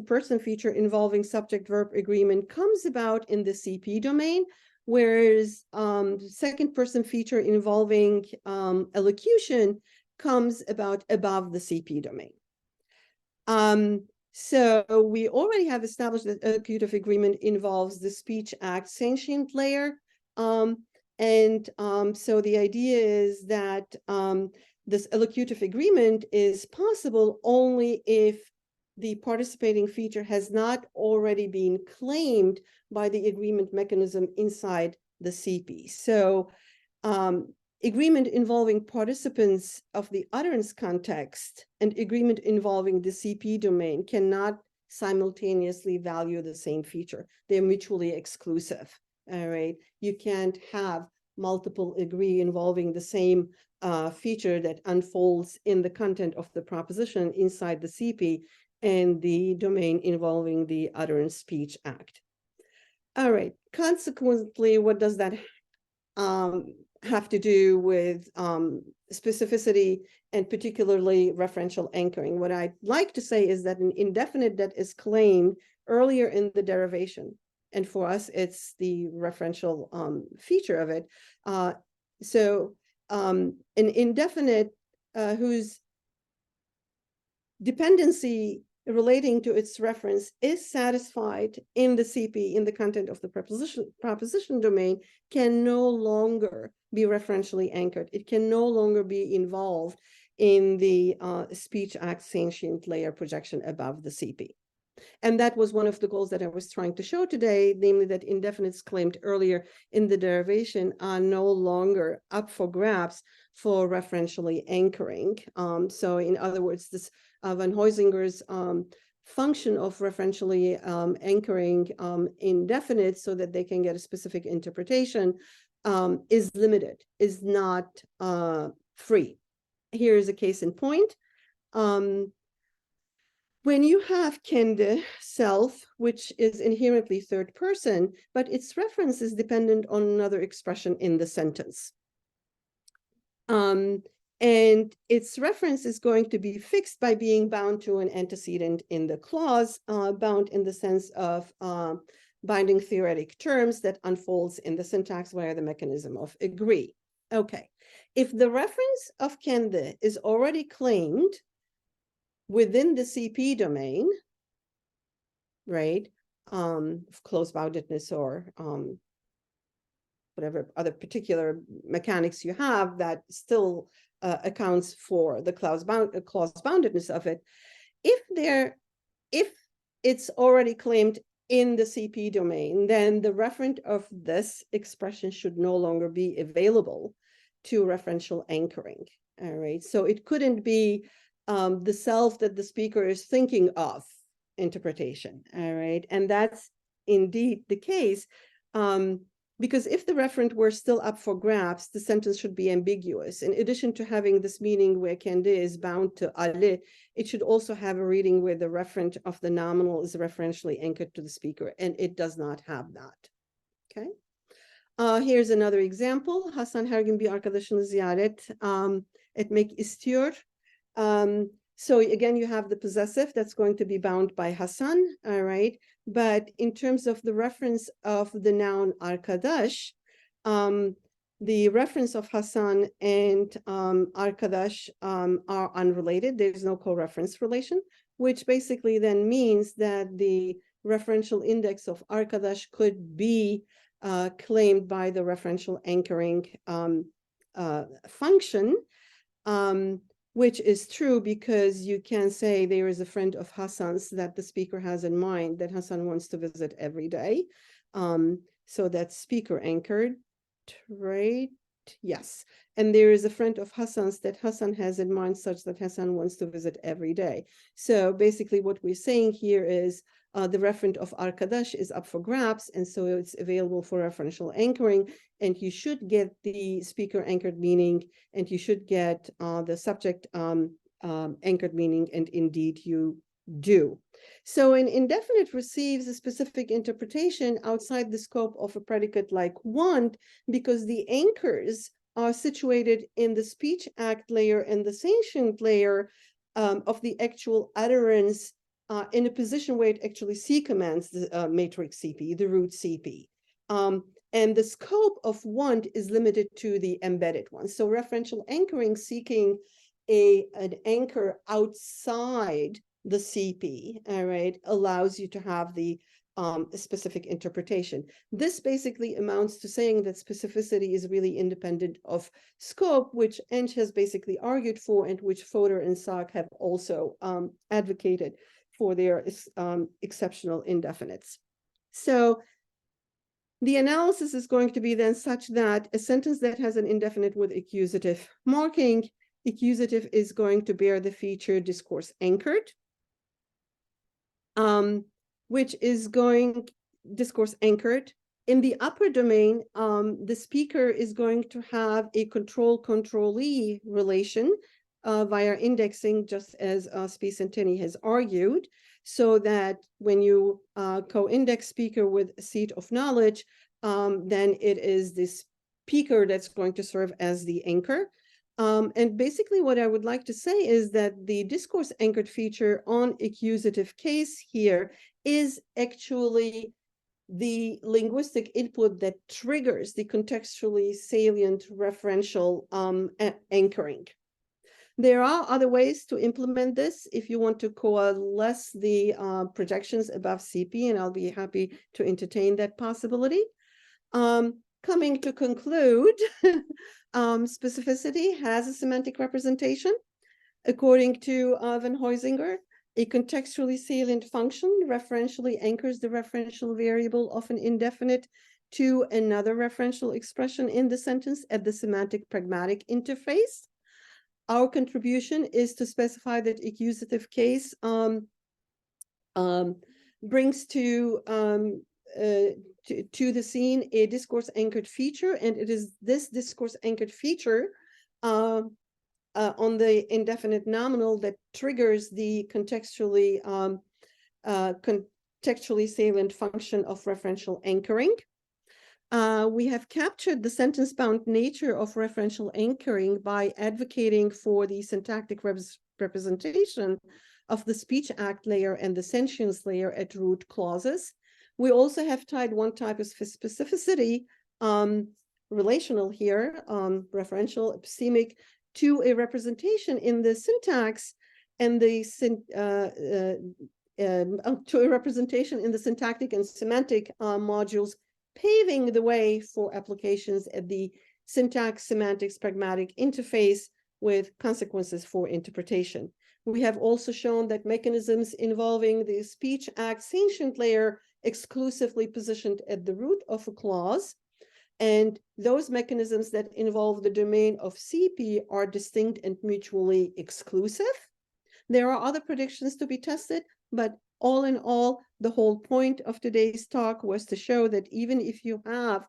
person feature involving subject-verb agreement comes about in the CP domain, whereas second person feature involving elocution comes about above the CP domain. So we already have established that elocutive agreement involves the speech act sentient layer. So the idea is that this elocutive agreement is possible only if the participating feature has not already been claimed by the agreement mechanism inside the CP. So agreement involving participants of the utterance context and agreement involving the CP domain cannot simultaneously value the same feature. They're mutually exclusive, all right? You can't have multiple agree involving the same feature that unfolds in the content of the proposition inside the CP and the domain involving the utterance speech act. All right, consequently, what does that have to do with specificity and particularly referential anchoring? What I'd like to say is that an indefinite that is claimed earlier in the derivation, and for us, it's the referential feature of it. So an indefinite whose dependency relating to its reference is satisfied in the CP, in the content of the proposition domain, can no longer be referentially anchored. It can no longer be involved in the speech act sentient layer projection above the CP. And that was one of the goals that I was trying to show today, namely that indefinites claimed earlier in the derivation are no longer up for grabs for referentially anchoring. So in other words, this Van Huysinger's function of referentially anchoring indefinite so that they can get a specific interpretation is limited, is not free. Here is a case in point. When you have kendi, self, which is inherently third person, but its reference is dependent on another expression in the sentence. And its reference is going to be fixed by being bound to an antecedent in the clause, bound in the sense of binding theoretic terms that unfolds in the syntax via the mechanism of agree. Okay, if the reference of kendi is already claimed within the CP domain, right, close boundedness or whatever other particular mechanics you have that still accounts for the clause boundedness of it. If it's already claimed in the CP domain, then the referent of this expression should no longer be available to referential anchoring. All right, so it couldn't be the self that the speaker is thinking of interpretation. All right, and that's indeed the case. Because if the referent were still up for grabs, the sentence should be ambiguous. In addition to having this meaning where kendi is bound to ale, it should also have a reading where the referent of the nominal is referentially anchored to the speaker, and it does not have that. Okay. Here's another example. Hasan her gün bir arkadaşını ziyaret etmek istiyor. So again, you have the possessive that's going to be bound by Hasan, all right? But in terms of the reference of the noun arkadaş, the reference of Hasan and arkadaş are unrelated. There's no co-reference relation, which basically then means that the referential index of arkadaş could be claimed by the referential anchoring function, which is true because you can say there is a friend of Hasan's that the speaker has in mind that Hasan wants to visit every day. So that's speaker anchored, right? Yes. And there is a friend of Hasan's that Hasan has in mind such that Hasan wants to visit every day. So basically what we're saying here is the referent of arkadaş is up for grabs, and so it's available for referential anchoring, and you should get the speaker anchored meaning, and you should get the subject anchored meaning, and indeed you do. So an indefinite receives a specific interpretation outside the scope of a predicate like want, because the anchors are situated in the speech act layer and the sentient layer of the actual utterance in a position where it actually C-commands the matrix CP, the root CP. And the scope of want is limited to the embedded one. So referential anchoring seeking an anchor outside the CP, all right, allows you to have the specific interpretation. This basically amounts to saying that specificity is really independent of scope, which ENCH has basically argued for, and which Fodor and Sack have also advocated for their exceptional indefinites. So the analysis is going to be then such that a sentence that has an indefinite with accusative marking, accusative is going to bear the feature discourse anchored, which is going discourse anchored. In the upper domain, the speaker is going to have a control-controllee relation via indexing, just as Spicentini has argued, so that when you co-index speaker with a seat of knowledge, then it is the speaker that's going to serve as the anchor. And basically what I would like to say is that the discourse anchored feature on accusative case here is actually the linguistic input that triggers the contextually salient referential anchoring. There are other ways to implement this if you want to coalesce the projections above CP, and I'll be happy to entertain that possibility. Coming to conclude, specificity has a semantic representation. According to Van Huizinga, a contextually salient function referentially anchors the referential variable, often indefinite, to another referential expression in the sentence at the semantic pragmatic interface. Our contribution is to specify that accusative case brings to the scene a discourse anchored feature, and it is this discourse anchored feature on the indefinite nominal that triggers the contextually salient function of referential anchoring. We have captured the sentence-bound nature of referential anchoring by advocating for the syntactic representation of the speech act layer and the sentience layer at root clauses. We also have tied one type of specificity, relational here, referential, epistemic, to a representation in the syntax and the to a representation in the syntactic and semantic modules, paving the way for applications at the syntax semantics pragmatic interface with consequences for interpretation. We have also shown that mechanisms involving the speech act sentient layer exclusively positioned at the root of a clause, and those mechanisms that involve the domain of CP are distinct and mutually exclusive. There are other predictions to be tested, but all in all, the whole point of today's talk was to show that even if you have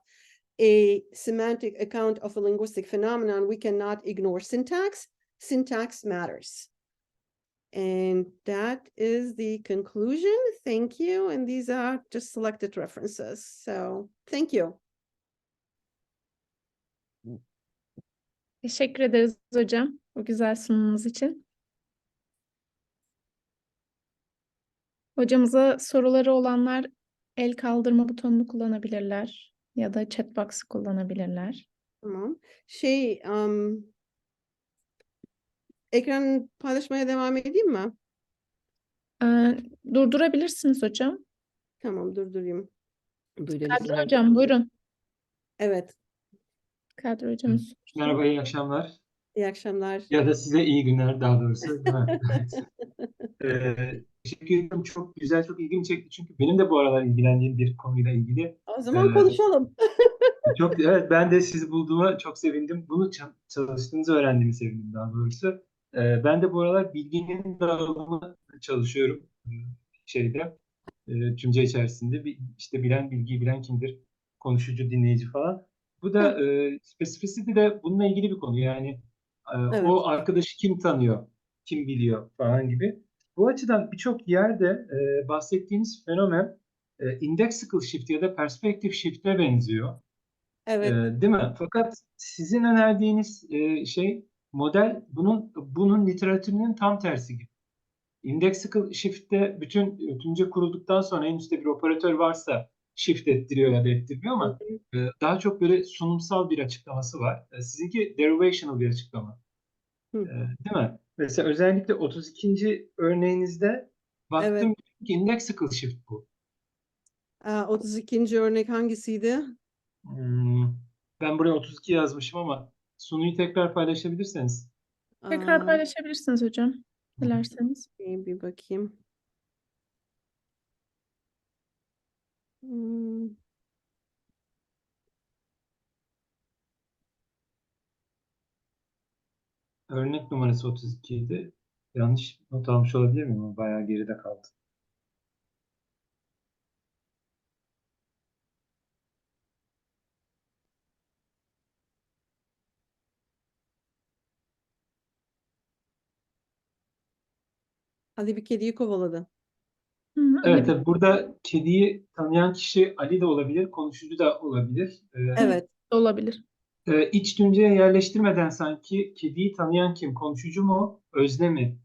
a semantic account of a linguistic phenomenon, we cannot ignore syntax. Syntax matters. And that is the conclusion. Thank you. And these are just selected references. So thank you. Teşekkür ederiz hocam bu güzel sunumunuz için. Hocamıza soruları olanlar el kaldırma butonunu kullanabilirler ya da chat box'ı kullanabilirler. Tamam. Ekran paylaşmaya devam edeyim mi? Durdurabilirsiniz hocam. Tamam, durdurayım. Kadri hocam buyurun. Evet. Kadri hocamız. Merhaba, iyi akşamlar. İyi akşamlar. Ya da size iyi günler daha doğrusu. Değil mi? Teşekkür ederim. Çok güzel, çok ilgimi çekti. Çünkü benim de bu aralar ilgilendiğim bir konuyla ilgili. O zaman konuşalım. Evet, ben de sizi bulduğuma çok sevindim. Bunu çalıştığınızı öğrendiğimi sevindim daha doğrusu. Ben de bu aralar bilginin dağılımı çalışıyorum tümce içerisinde. İşte bilen bilgiyi bilen kimdir? Konuşucu, dinleyici falan. Bu da specificity de bununla ilgili bir konu. Yani Evet. o arkadaşı kim tanıyor, kim biliyor falan gibi. Bu açıdan birçok yerde bahsettiğiniz fenomen indexical shift ya da perspective shift'e benziyor. Evet. Değil mi? Fakat sizin önerdiğiniz model bunun literatürünün tam tersi gibi. Indexical shift'te bütün tümce kurulduktan sonra en üstte bir operatör varsa shift ettiriyor ya da ettirmiyor ama daha çok böyle sunumsal bir açıklaması var. Sizinki derivational bir açıklama. Değil mi? Mesela özellikle 32. örneğinizde baktım ki indexical shift bu. 32. örnek hangisiydi? Ben buraya 32 yazmışım ama sunuyu tekrar paylaşabilirseniz. Tekrar paylaşabilirsiniz hocam. Dilerseniz. Bir bakayım. Örnek numarası 32 idi. Yanlış not almış olabilir miyim? Ama bayağı geride kaldı. Ali bir kediyi kovaladı. Evet, tabii burada kediyi tanıyan kişi Ali de olabilir, konuşucu da olabilir. Evet. Olabilir. İç tümceye yerleştirmeden sanki kediyi tanıyan kim, konuşucu mu, özne mi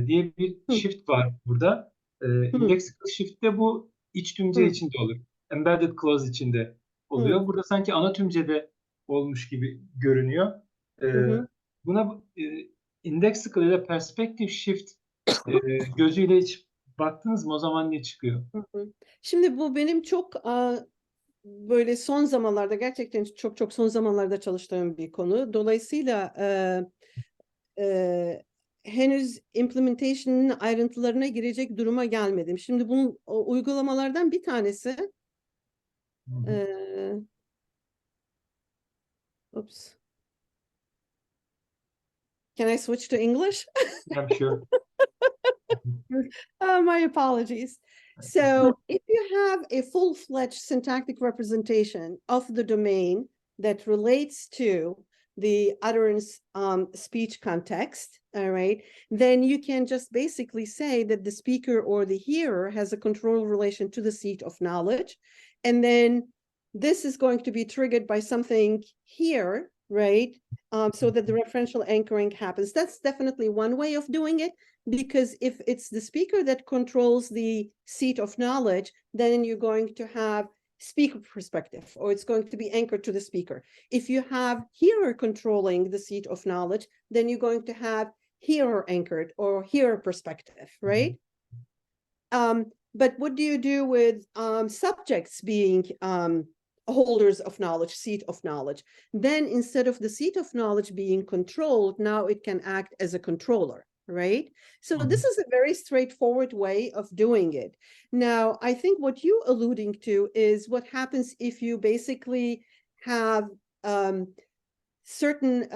diye bir shift var burada. Indexical shift'te bu iç tümce içinde olur. Embedded clause içinde oluyor. Burada sanki ana tümcede olmuş gibi görünüyor. Buna indexical ile perspective shift gözüyle hiç baktınız mı? O zaman ne çıkıyor? Hı hı. Şimdi bu benim çok böyle son zamanlarda gerçekten çok son zamanlarda çalıştığım bir konu. Dolayısıyla henüz implementation'ın ayrıntılarına girecek duruma gelmedim. Şimdi bunun uygulamalardan bir tanesi Hı hı. oops. Can I switch to English? I'm sure. My apologies. So if you have a full-fledged syntactic representation of the domain that relates to the utterance speech context, all right, then you can just basically say that the speaker or the hearer has a control relation to the seat of knowledge. And then this is going to be triggered by something here, right? So that the referential anchoring happens. That's definitely one way of doing it. Because if it's the speaker that controls the seat of knowledge, then you're going to have speaker perspective, or it's going to be anchored to the speaker. If you have hearer controlling the seat of knowledge, then you're going to have hearer anchored or hearer perspective, right? But what do you do with subjects being holders of knowledge, seat of knowledge? Then instead of the seat of knowledge being controlled, now it can act as a controller. Right? So this is a very straightforward way of doing it. Now, I think what you're alluding to is what happens if you basically have certain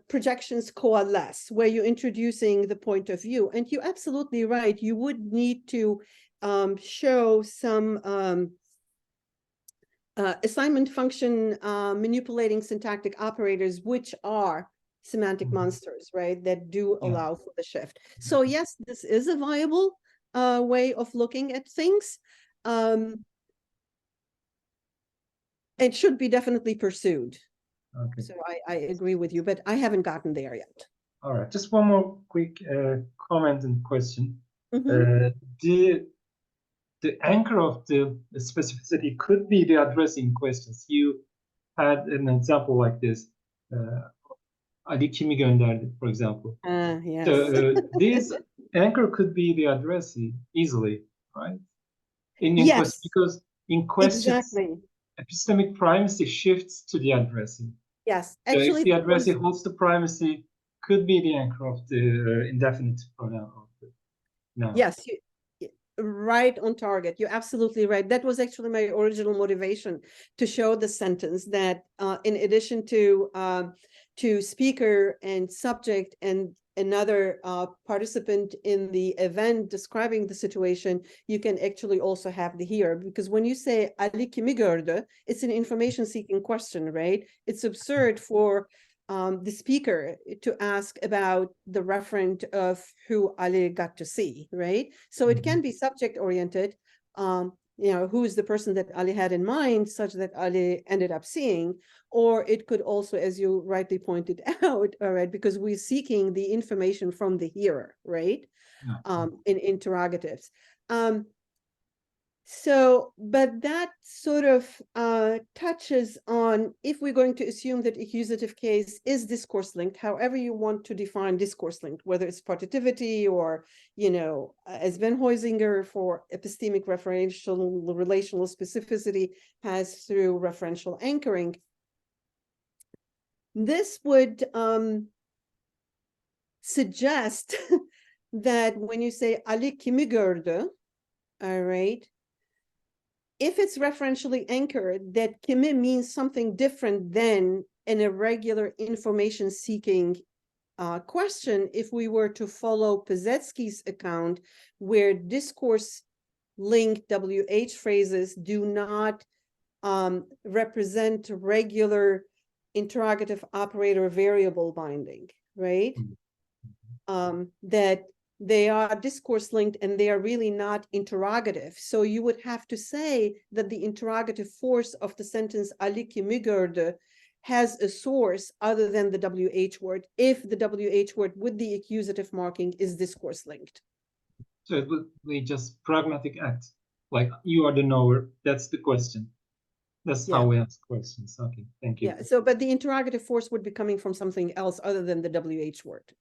projections coalesce, where you're introducing the point of view. And you're absolutely right. You would need to show some assignment function manipulating syntactic operators, which are semantic monsters, right, that do allow for the shift. So yes, this is a viable way of looking at things. It should be definitely pursued. Okay. So I agree with you, but I haven't gotten there yet. All right. Just one more quick comment and question. The anchor of the specificity could be the addressing questions. You had an example like this. Ali kimi gönderdi, for example. Yes. So this anchor could be the addressee easily, right? Yes, because in questions, exactly. epistemic primacy shifts to the addressee. Yes, So actually, if the addressee holds the primacy, could be the anchor of the indefinite pronoun. No. Yes, right on target. You're absolutely right. That was actually my original motivation to show the sentence that in addition to speaker and subject and another participant in the event describing the situation, you can actually also have the hearer. Because when you say Ali kimi gördü, it's an information seeking question, right? It's absurd for the speaker to ask about the referent of who Ali got to see, right? So it can be subject oriented, who is the person that Ali had in mind, such that Ali ended up seeing, or it could also, as you rightly pointed out, all right, because we're seeking the information from the hearer, right? In interrogatives. But that sort of touches on, if we're going to assume that accusative case is discourse linked, however you want to define discourse linked, whether it's partitivity or, as Ben Huizinga for epistemic referential relational specificity has through referential anchoring, this would suggest that when you say Ali kimi gördü, all right, if it's referentially anchored, that kimi means something different than an irregular information seeking question, if we were to follow Pazetsky's account, where discourse linked WH phrases do not represent regular interrogative operator variable binding, right? That they are discourse linked and they are really not interrogative. So you would have to say that the interrogative force of the sentence Ali kimi gördü has a source other than the WH word, if the WH word with the accusative marking is discourse linked. So it would be just pragmatic act, like you are the knower, that's the question. That's how we ask questions. Okay, thank you. Yeah, so but the interrogative force would be coming from something else other than the WH word.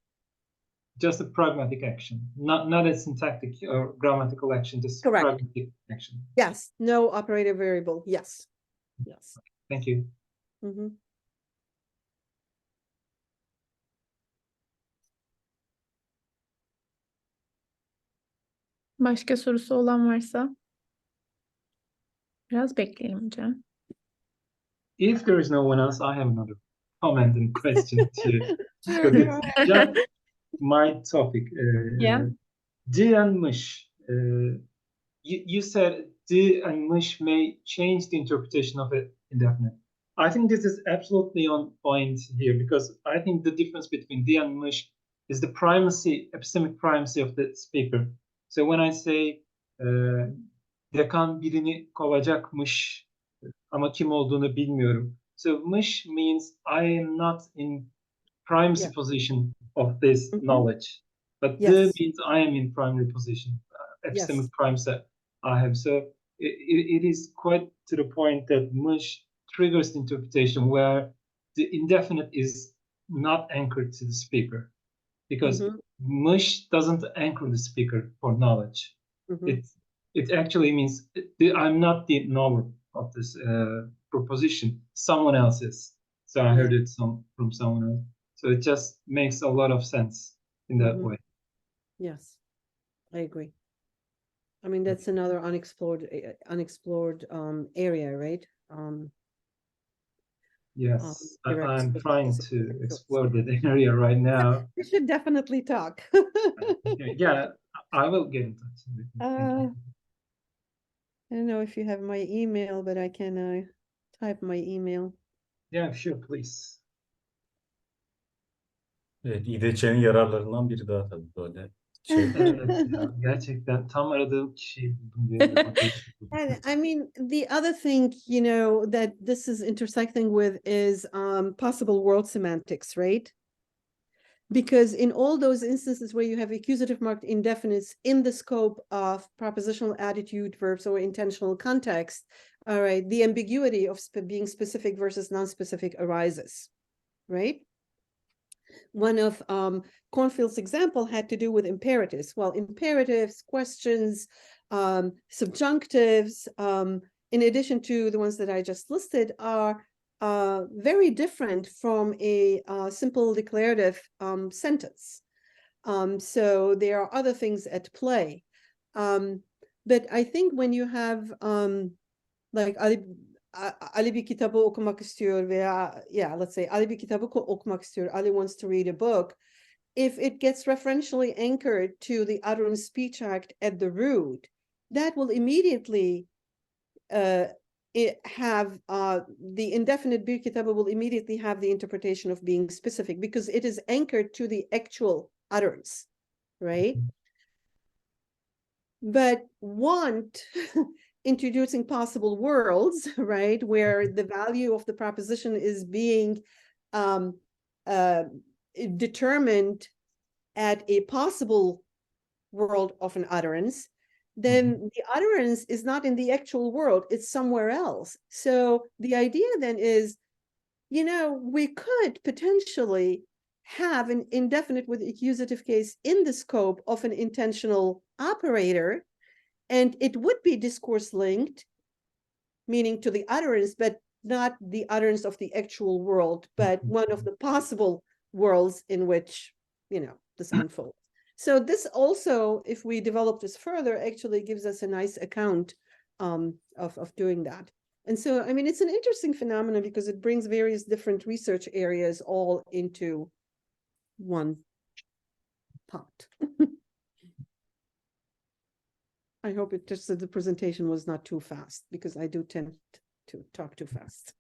just a pragmatic action, not a syntactic or grammatical action, just Correct. pragmatic action. Yes, no operator variable. Yes. Yes. Thank you. Mhm. Başka sorusu olan varsa biraz bekleyelim hocam. If there is no one else, I have another comment and question too. Because it's just my topic. Yeah. D and mış. You said D and mış may change the interpretation of it indefinite. I think this is absolutely on point here because I think the difference between D and mış is the primacy, epistemic primacy of the speaker. So when I say dekan birini kovacakmış ama kim olduğunu bilmiyorum. So mış means I am not in primacy Yeah. position of this knowledge. But Yes. the means I am in primary position, epistemic Yes. primacy I have. So it is quite to the point that mış triggers the interpretation where the indefinite is not anchored to the speaker. Because mış doesn't anchor the speaker for knowledge. It actually means I'm not the knower of this proposition. Someone else is. So I heard it from someone else. So it just makes a lot of sense in that way. Yes, I agree. I mean, that's another unexplored area, right? Yes, direct I'm specific trying to specific explore that area right now. We should definitely talk. Yeah, I will get in touch with you. Thank you. I don't know if you have my email, but I can type my email. Yeah, sure, please. Evet, İDÇ'nin yararlarından biri daha tabii böyle şey. Evet ya, gerçekten tam aradığım kişiyi buldum diye. And I mean, the other thing, that this is intersecting with is possible world semantics, right? Because in all those instances where you have accusative marked indefinites in the scope of propositional attitude verbs or intentional context, all right, the ambiguity of being specific versus non-specific arises, right? One of Cornfield's example had to do with imperatives. Well, imperatives, questions, subjunctives, in addition to the ones that I just listed, are very different from a simple declarative sentence. So there are other things at play. But I think when you have like Ali bir kitabı okumak istiyor veya let's say Ali bir kitabı okumak istiyor, Ali wants to read a book. If it gets referentially anchored to the utterance speech act at the root, that will immediately have the indefinite bir kitabı will immediately have the interpretation of being specific because it is anchored to the actual utterance, right? But want introducing possible worlds, right, where the value of the proposition is being determined at a possible world of an utterance, then the utterance is not in the actual world, it's somewhere else. So the idea then is, we could potentially have an indefinite with accusative case in the scope of an intentional operator, and it would be discourse linked, meaning to the utterance, but not the utterance of the actual world, but one of the possible worlds in which, this unfolds. So this also, if we develop this further, actually gives us a nice account of doing that. And so, I mean, it's an interesting phenomenon because it brings various different research areas all into one pot. I hope it just that the presentation was not too fast because I do tend to talk too fast.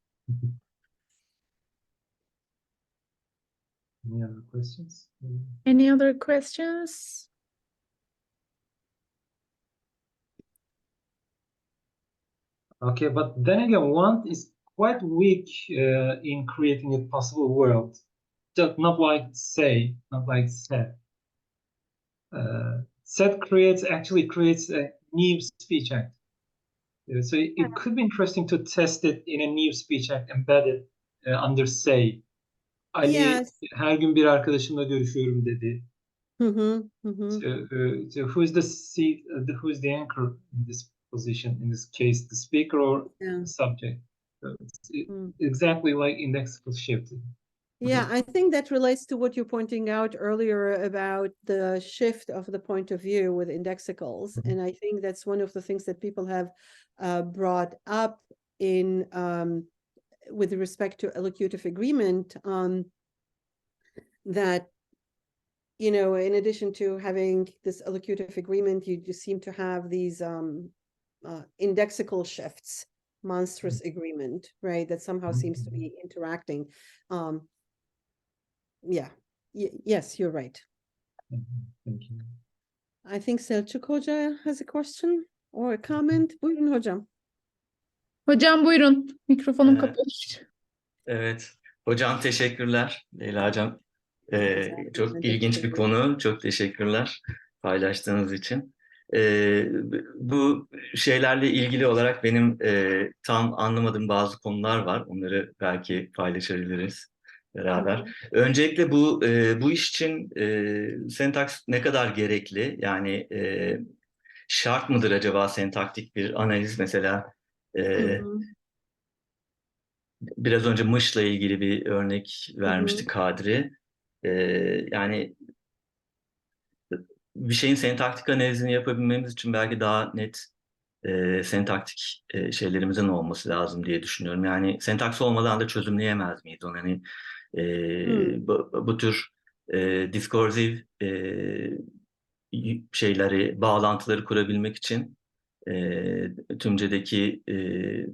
Any other questions? Any other questions? Okay, but then again, want is quite weak in creating a possible world. Just not like say, not like said. Said actually creates a new speech act. So it could be interesting to test it in a new speech act embedded under say. Ali Yes. her gün bir arkadaşımla görüşüyorum dedi. Mhm, mhm. So who is the seat? Who is the anchor in this position? In this case, the speaker or Yeah. the subject? So it's Mm. exactly like indexical shift. Yeah, I think that relates to what you're pointing out earlier about the shift of the point of view with indexicals. Mhm. And I think that's one of the things that people have brought up in with respect to allocutive agreement, that, you know, in addition to having this allocutive agreement, you seem to have these indexical shifts, monstrous agreement, right? That somehow seems to be interacting. Yeah, yes, you're right. Thank you. I think Selçuk Hoca has a question or a comment. Buyurun hocam. Hocam buyurun. Mikrofonum Ee, kapalı. Evet. Hocam teşekkürler. Leyla hocam. Çok ilginç bir konu. Çok teşekkürler paylaştığınız için. Bu şeylerle ilgili olarak benim tam anlamadığım bazı konular var. Onları belki paylaşabiliriz beraber. Öncelikle bu iş için sentaks ne kadar gerekli? Yani şart mıdır acaba sentaktik bir analiz mesela? Biraz önce mışla ilgili bir örnek vermişti Kadri. Yani bir şeyin sentaktik analizini yapabilmemiz için belki daha net sentaktik şeylerimizin olması lazım diye düşünüyorum. Yani sentaks olmadan da çözümleyemez miyiz onu? Hani bu tür diskursiv şeyleri, bağlantıları kurabilmek için tümcedeki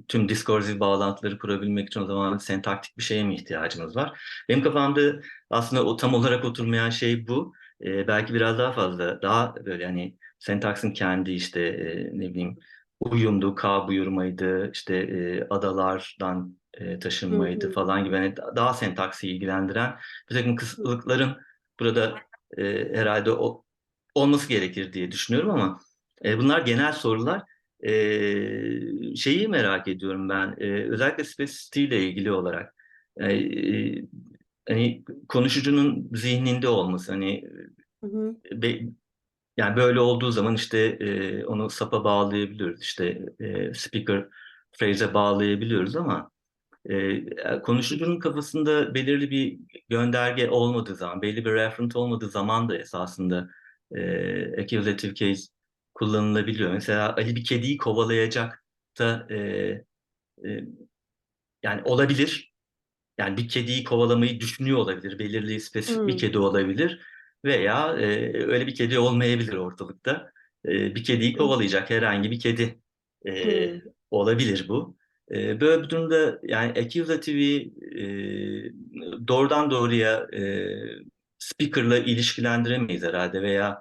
tüm diskursif bağlantıları kurabilmek için o zaman sentaktik bir şeye mi ihtiyacımız var? Benim kafamda aslında o tam olarak oturmayan şey bu. Belki biraz daha fazla, daha böyle hani sentaksın kendi işte ne bileyim uyumdu, K buyurmaydı, işte adalardan taşınmaydı falan gibi hani daha sentaksi ilgilendiren bir takım kısıtlıkların burada herhalde olması gerekir diye düşünüyorum ama bunlar genel sorular. Şeyi merak ediyorum ben, özellikle specificity ile ilgili olarak. Hani konuşucunun zihninde olması, hani yani böyle olduğu zaman işte onu SAP'a bağlayabiliyoruz, işte speaker phrase'e bağlayabiliyoruz ama konuşucunun kafasında belirli bir gönderge olmadığı zaman, belli bir referent olmadığı zaman da esasında accusative case kullanılabiliyor. Mesela Ali bir kediyi kovalayacak da yani olabilir. Yani bir kediyi kovalamayı düşünüyor olabilir. Belirli spesifik bir kedi olabilir. Veya öyle bir kedi olmayabilir ortalıkta. Bir kediyi kovalayacak herhangi bir kedi olabilir bu. Böyle bir durumda yani accusative'i doğrudan doğruya speaker'la ilişkilendiremeyiz herhalde veya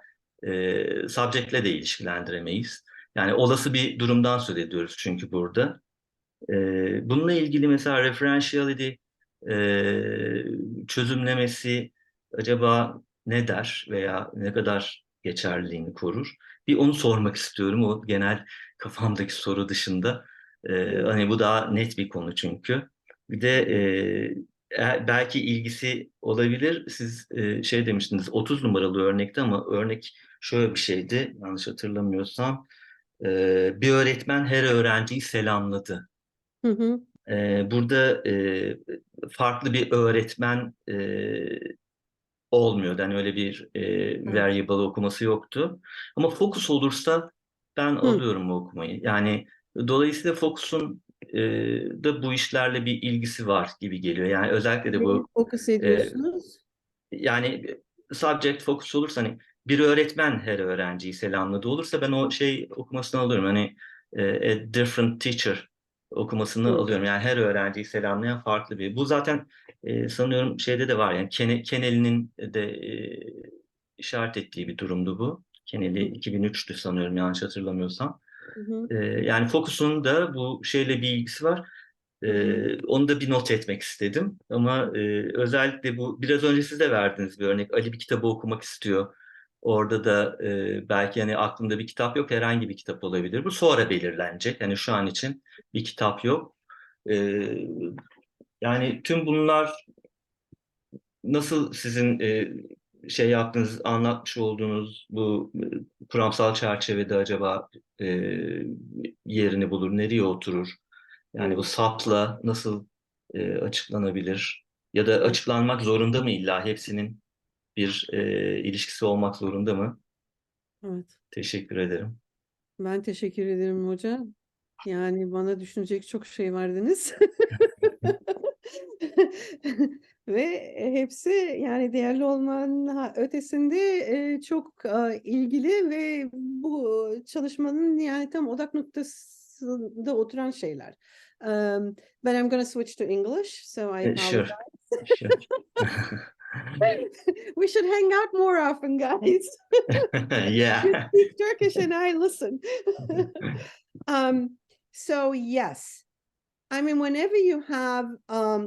subject'le de ilişkilendiremeyiz. Yani olası bir durumdan söz ediyoruz çünkü burada. Bununla ilgili mesela referentiality çözümlemesi acaba ne der veya ne kadar geçerliliğini korur? Bir onu sormak istiyorum. O genel kafamdaki soru dışında. Hani bu daha net bir konu çünkü. Bir de belki ilgisi olabilir. Siz şey demiştiniz 30 numaralı örnekte ama örnek şöyle bir şeydi yanlış hatırlamıyorsam. Bir öğretmen her öğrenciyi selamladı. Burada farklı bir öğretmen olmuyor. Yani öyle bir variable okuması yoktu. Ama focus olursa ben alıyorum bu okumayı. Yani dolayısıyla focus'un da bu işlerle bir ilgisi var gibi geliyor. Yani özellikle de Neyi bu fokus e, ediyorsunuz? yani subject focus olursa hani bir öğretmen her öğrenciyi selamladı olursa ben o şey okumasını alıyorum. Hani a different teacher okumasını alıyorum. Yani her öğrenciyi selamlayan farklı bir. Bu zaten sanıyorum şeyde de var yani Kennelly'nin de işaret ettiği bir durumdu bu. Kennelly 2003'tü sanıyorum yanlış hatırlamıyorsam. Yani Focus'un da bu şeyle bir ilgisi var. Onu da bir not etmek istedim. Ama özellikle bu biraz önce siz de verdiğiniz bir örnek. Ali bir kitabı okumak istiyor. Orada da belki hani aklında bir kitap yok, herhangi bir kitap olabilir. Bu sonra belirlenecek. Yani şu an için bir kitap yok. E, Yani tüm bunlar nasıl sizin şey yaptığınız, anlatmış olduğunuz bu kuramsal çerçevede acaba yerini bulur, nereye oturur? Yani bu sapla nasıl açıklanabilir? Ya da açıklanmak zorunda mı illa? Hepsinin bir ilişkisi olmak zorunda mı? Evet. Teşekkür ederim. Ben teşekkür ederim hocam. Yani bana düşünecek çok şey verdiniz. Ve hepsi yani değerli olmanın ötesinde çok ilgili ve bu çalışmanın yani tam odak noktasında oturan şeyler. But I'm going to switch to English, so I Sure. apologize. Sure. We should hang out more often, guys. You Yeah. speak Turkish and I listen. So yes, I mean, whenever you have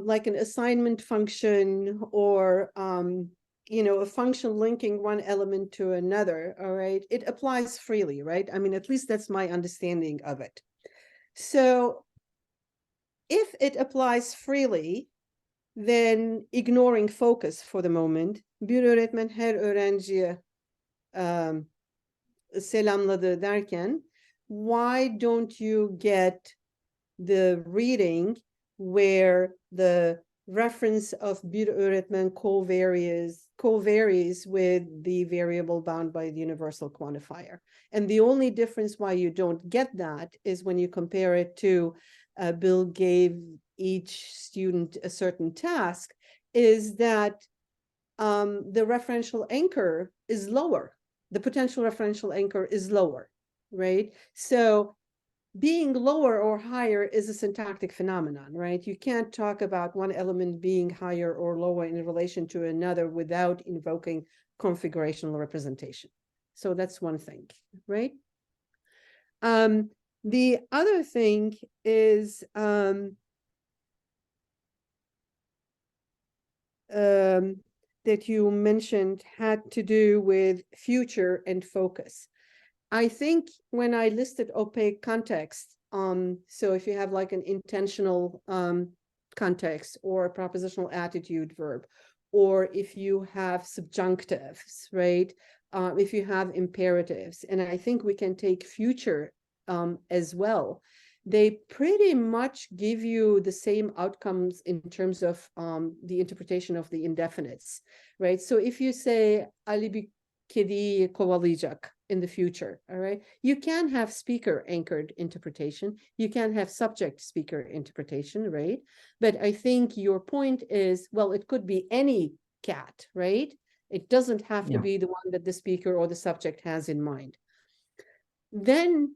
like an assignment function or a function linking one element to another, all right, it applies freely, right? I mean, at least that's my understanding of it. So if it applies freely, then ignoring focus for the moment, bir öğretmen her öğrenciye selamladı derken, why don't you get the reading where the reference of bir öğretmen co-varies with the variable bound by the universal quantifier. And the only difference why you don't get that is when you compare it to Bill gave each student a certain task, is that the referential anchor is lower. The potential referential anchor is lower, right? So being lower or higher is a syntactic phenomenon, right? You can't talk about one element being higher or lower in relation to another without invoking configurational representation. So that's one thing, right? The other thing is that you mentioned had to do with future and focus. I think when I listed opaque context, so if you have like an intentional context or a prepositional attitude verb, or if you have subjunctives, right? If you have imperatives, and I think we can take future as well, they pretty much give you the same outcomes in terms of the interpretation of the indefinites, right? So if you say Ali bir kediyi kovalayacak in the future, all right, you can have speaker anchored interpretation, you can have subject speaker interpretation, right? But I think your point is, well, it could be any cat, right? It doesn't have to be the one that the speaker or the subject has in mind. Then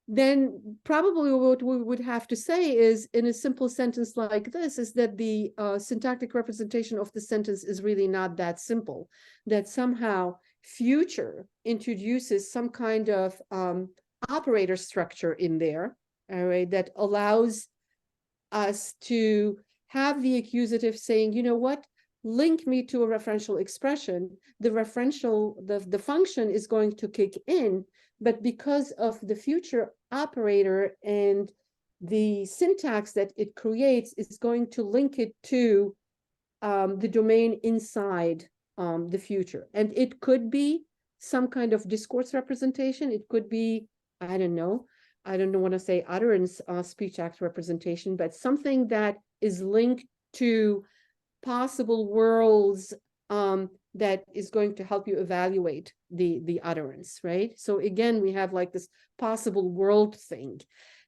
then probably what we would have to say is, in a simple sentence like this, is that the syntactic representation of the sentence is really not that simple, that somehow future introduces some kind of operator structure in there, all right, that allows us to have the accusative saying, you know what, link me to a referential expression. The function is going to kick in, but because of the future operator and the syntax that it creates, is going to link it to the domain inside the future. And it could be some kind of discourse representation. It could be, I don't know what to say, utterance speech act representation, but something that is linked to possible worlds that is going to help you evaluate the utterance, right? So again, we have like this possible world thing.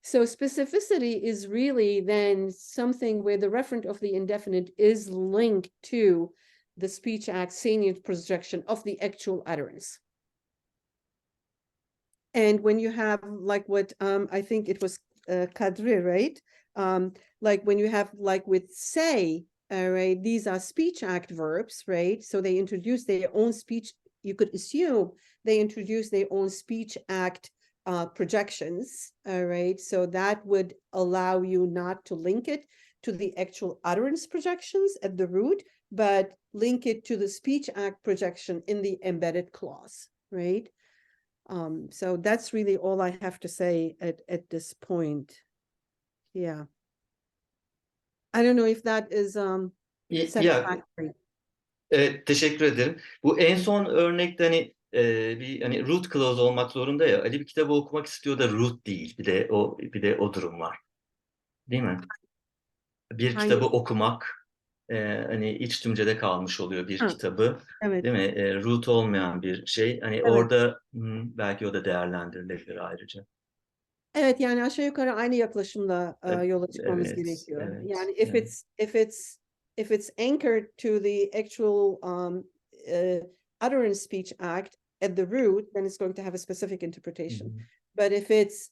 So specificity is really then something where the referent of the indefinite is linked to the speech act salient projection of the actual utterance. And when you have like what I think it was Kadri, right? Like when you have like with say, all right, these are speech act verbs, right? So they introduce their own speech. You could assume they introduce their own speech act projections, all right? So that would allow you not to link it to the actual utterance projections at the root, but link it to the speech act projection in the embedded clause, right? So that's really all I have to say at this point. Yeah. I don't know if that is Ya, satisfactory. teşekkür ederim. Bu en son örnekte hani bir hani root clause olmak zorunda ya. Ali bir kitabı okumak istiyor da root değil. Bir de o durum var. Değil mi? Bir Hangi? kitabı okumak hani iç tümcede kalmış oluyor bir Ha, kitabı. evet. Değil mi? Root olmayan bir şey. Hani Evet. orada belki o da değerlendirilebilir ayrıca. Evet, yani aşağı yukarı aynı yaklaşımla yola çıkmamız Evet, gerekiyor. evet, Yani evet. if it's anchored to the actual utterance speech act at the root, then it's going to have a specific interpretation. But if it's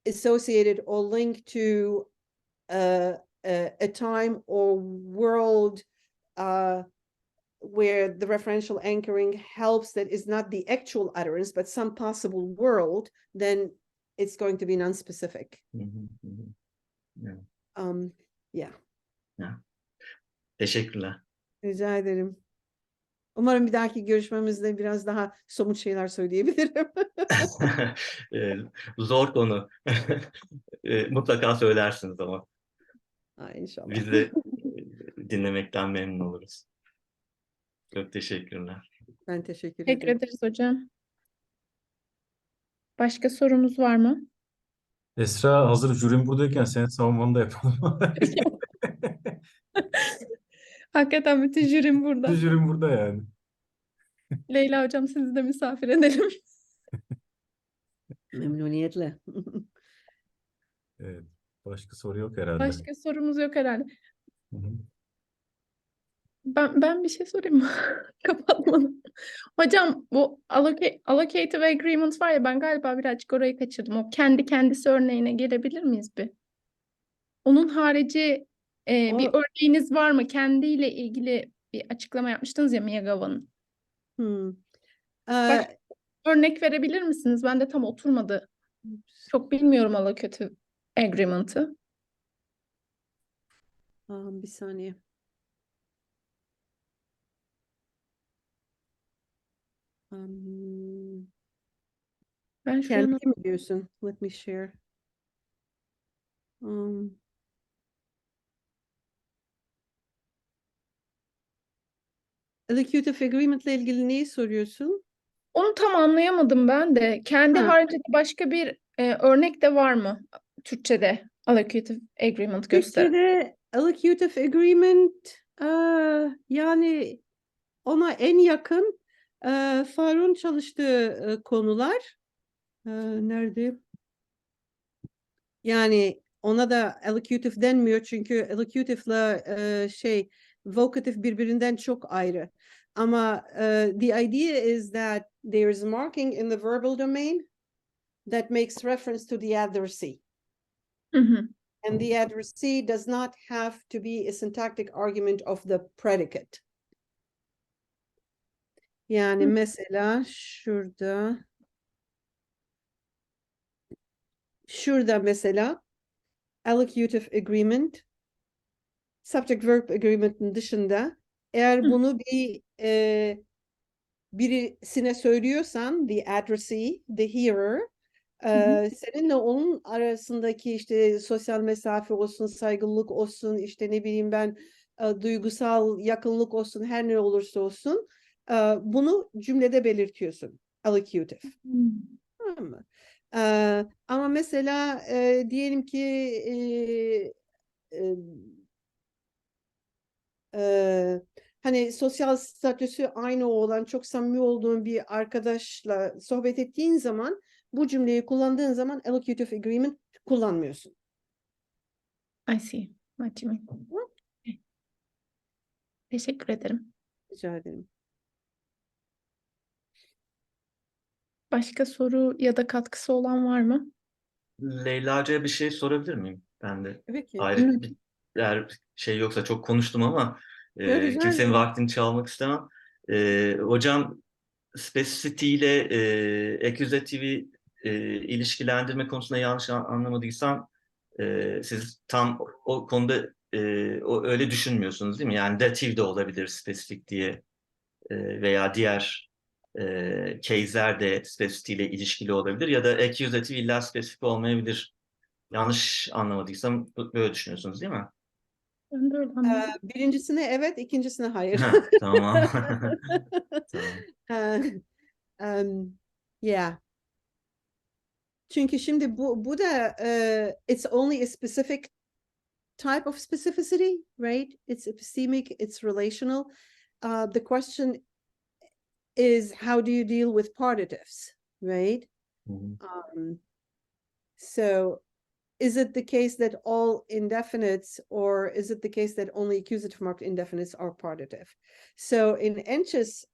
associated or linked to a time or world where the referential anchoring helps that is not the actual utterance, but some possible world, then it's going to be non-specific. Evet. Yeah. Teşekkürler. Rica ederim. Umarım bir dahaki görüşmemizde biraz daha somut şeyler söyleyebilirim. Zor konu. Mutlaka söylersiniz ama. İnşallah. Biz de dinlemekten memnun oluruz. Çok teşekkürler. Ben teşekkür Teşekkür ederim. ederiz hocam. Başka sorumuz var mı? Esra hazır jürim buradayken senin savunmanı da yapalım. Hakikaten bütün jürim burada. Jürim burada yani. Leyla hocam sizi de misafir edelim. Memnuniyetle. Evet. Başka soru yok herhalde. Başka sorumuz yok herhalde. Hı hı. Ben bir şey sorayım mı? Kapatmadım. Hocam bu allocative agreement var ya, ben galiba birazcık orayı kaçırdım. O kendi kendisi örneğine gelebilir miyiz bir? Onun harici bir O- örneğiniz var mı? Kendiyle ilgili bir açıklama yapmıştınız ya Miyagawa'nın. Hmm. Bak- Örnek verebilir misiniz? Ben de tam oturmadı. Çok bilmiyorum allocative agreement'ı. Bir saniye. Ben şu an Kendi mi diyorsun? Let me share. Allocative agreement ile ilgili neyi soruyorsun? onu tam anlayamadım ben de. Kendi Ha. haricinde başka bir örnek de var mı? Türkçe'de allocative agreement gösteren. Türkçe'de allocative agreement yani ona en yakın Faruk'un çalıştığı konular nerede? Yani ona da allocative denmiyor çünkü allocative'la vocative birbirinden çok ayrı. Ama the idea is that there is marking in the verbal domain that makes reference to the adversary. Hı hı. And the adversary does not have to be a syntactic argument of the predicate. Yani mesela şurada mesela allocative agreement subject verb agreement'ın dışında eğer bunu birisine söylüyorsan the addressee, the hearer, seninle onun arasındaki işte sosyal mesafe olsun, saygılılık olsun, işte ne bileyim ben duygusal yakınlık olsun, her ne olursa olsun bunu cümlede belirtiyorsun. Allocative. Tamam mı? Ama mesela diyelim ki hani sosyal statüsü aynı olan çok samimi olduğun bir arkadaşla sohbet ettiğin zaman bu cümleyi kullandığın zaman allocative agreement kullanmıyorsun. I see. What you mean. Okay. Teşekkür ederim. Rica ederim. Başka soru ya da katkısı olan var mı? Leyla'cığım bir şey sorabilir miyim? Ben de Tabii ki. ayrı bir eğer şey yoksa çok konuştum ama Rica kimsenin ederim. vaktini çalmak istemem. Hocam specificity ile accusative'i ilişkilendirme konusunda yanlış anlamadıysam siz tam o konuda öyle düşünmüyorsunuz değil mi? Yani dative de olabilir specific diye veya diğer case'ler de specificity ile ilişkili olabilir ya da accusative illa spesifik olmayabilir. Yanlış anlamadıysam böyle düşünüyorsunuz değil mi? Ben de öyle anladım. Birincisine evet, ikincisine hayır. Ha, tamam. Tamam. Yeah. Çünkü şimdi bu da it's only a specific type of specificity, right? It's epistemic, it's relational. The question is, how do you deal with partitives, right? Mhm. So is it the case that all indefinites, or is it the case that only accusative marked indefinites are partitive? So in İDÇ's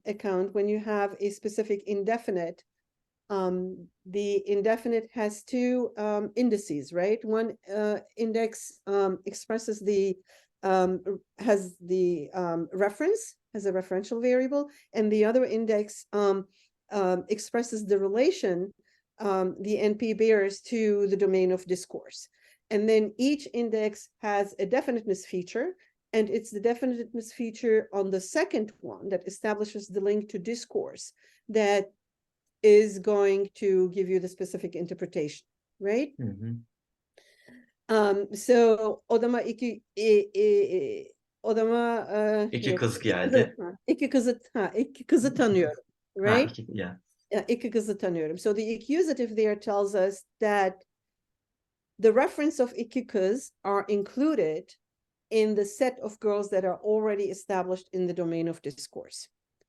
account, when you have a specific indefinite, the indefinite has two indices, right? One index expresses the has the reference, has a referential variable, and the other index expresses the relation the NP bears to the domain of discourse. And then each index has a definiteness feature, and it's the definiteness feature on the second one that establishes the link to discourse that is going to give you the specific interpretation, right? Mhm. So odama İki kız geldi. iki kızı tanıyorum, Ha, right? yeah. İki kızı tanıyorum. So the accusative there tells us that the reference of iki kız are included in the set of girls that are already established in the domain of discourse.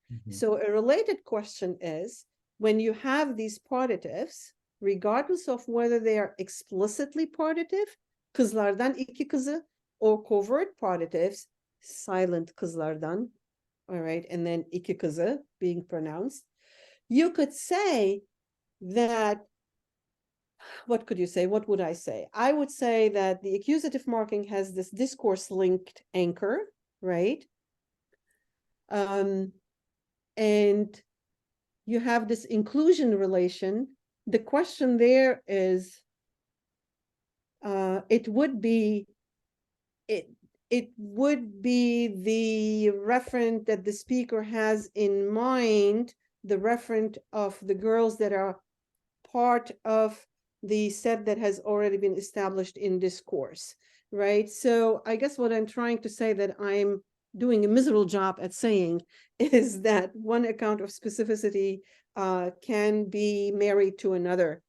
Mhm. So a related question is, when you have these partitives, regardless of whether they are explicitly partitive, kızlardan iki kızı, or covert partitives, silent kızlardan, all right, and then iki kızı being pronounced, you could say that, what could you say? What would I say? I would say that the accusative marking has this discourse-linked anchor, right? And you have this inclusion relation. The question there is, it would be the referent that the speaker has in mind, the referent of the girls that are part of the set that has already been established in discourse, right? So I guess what I'm trying to say that I'm doing a miserable job at saying is that one account of specificity can be married to another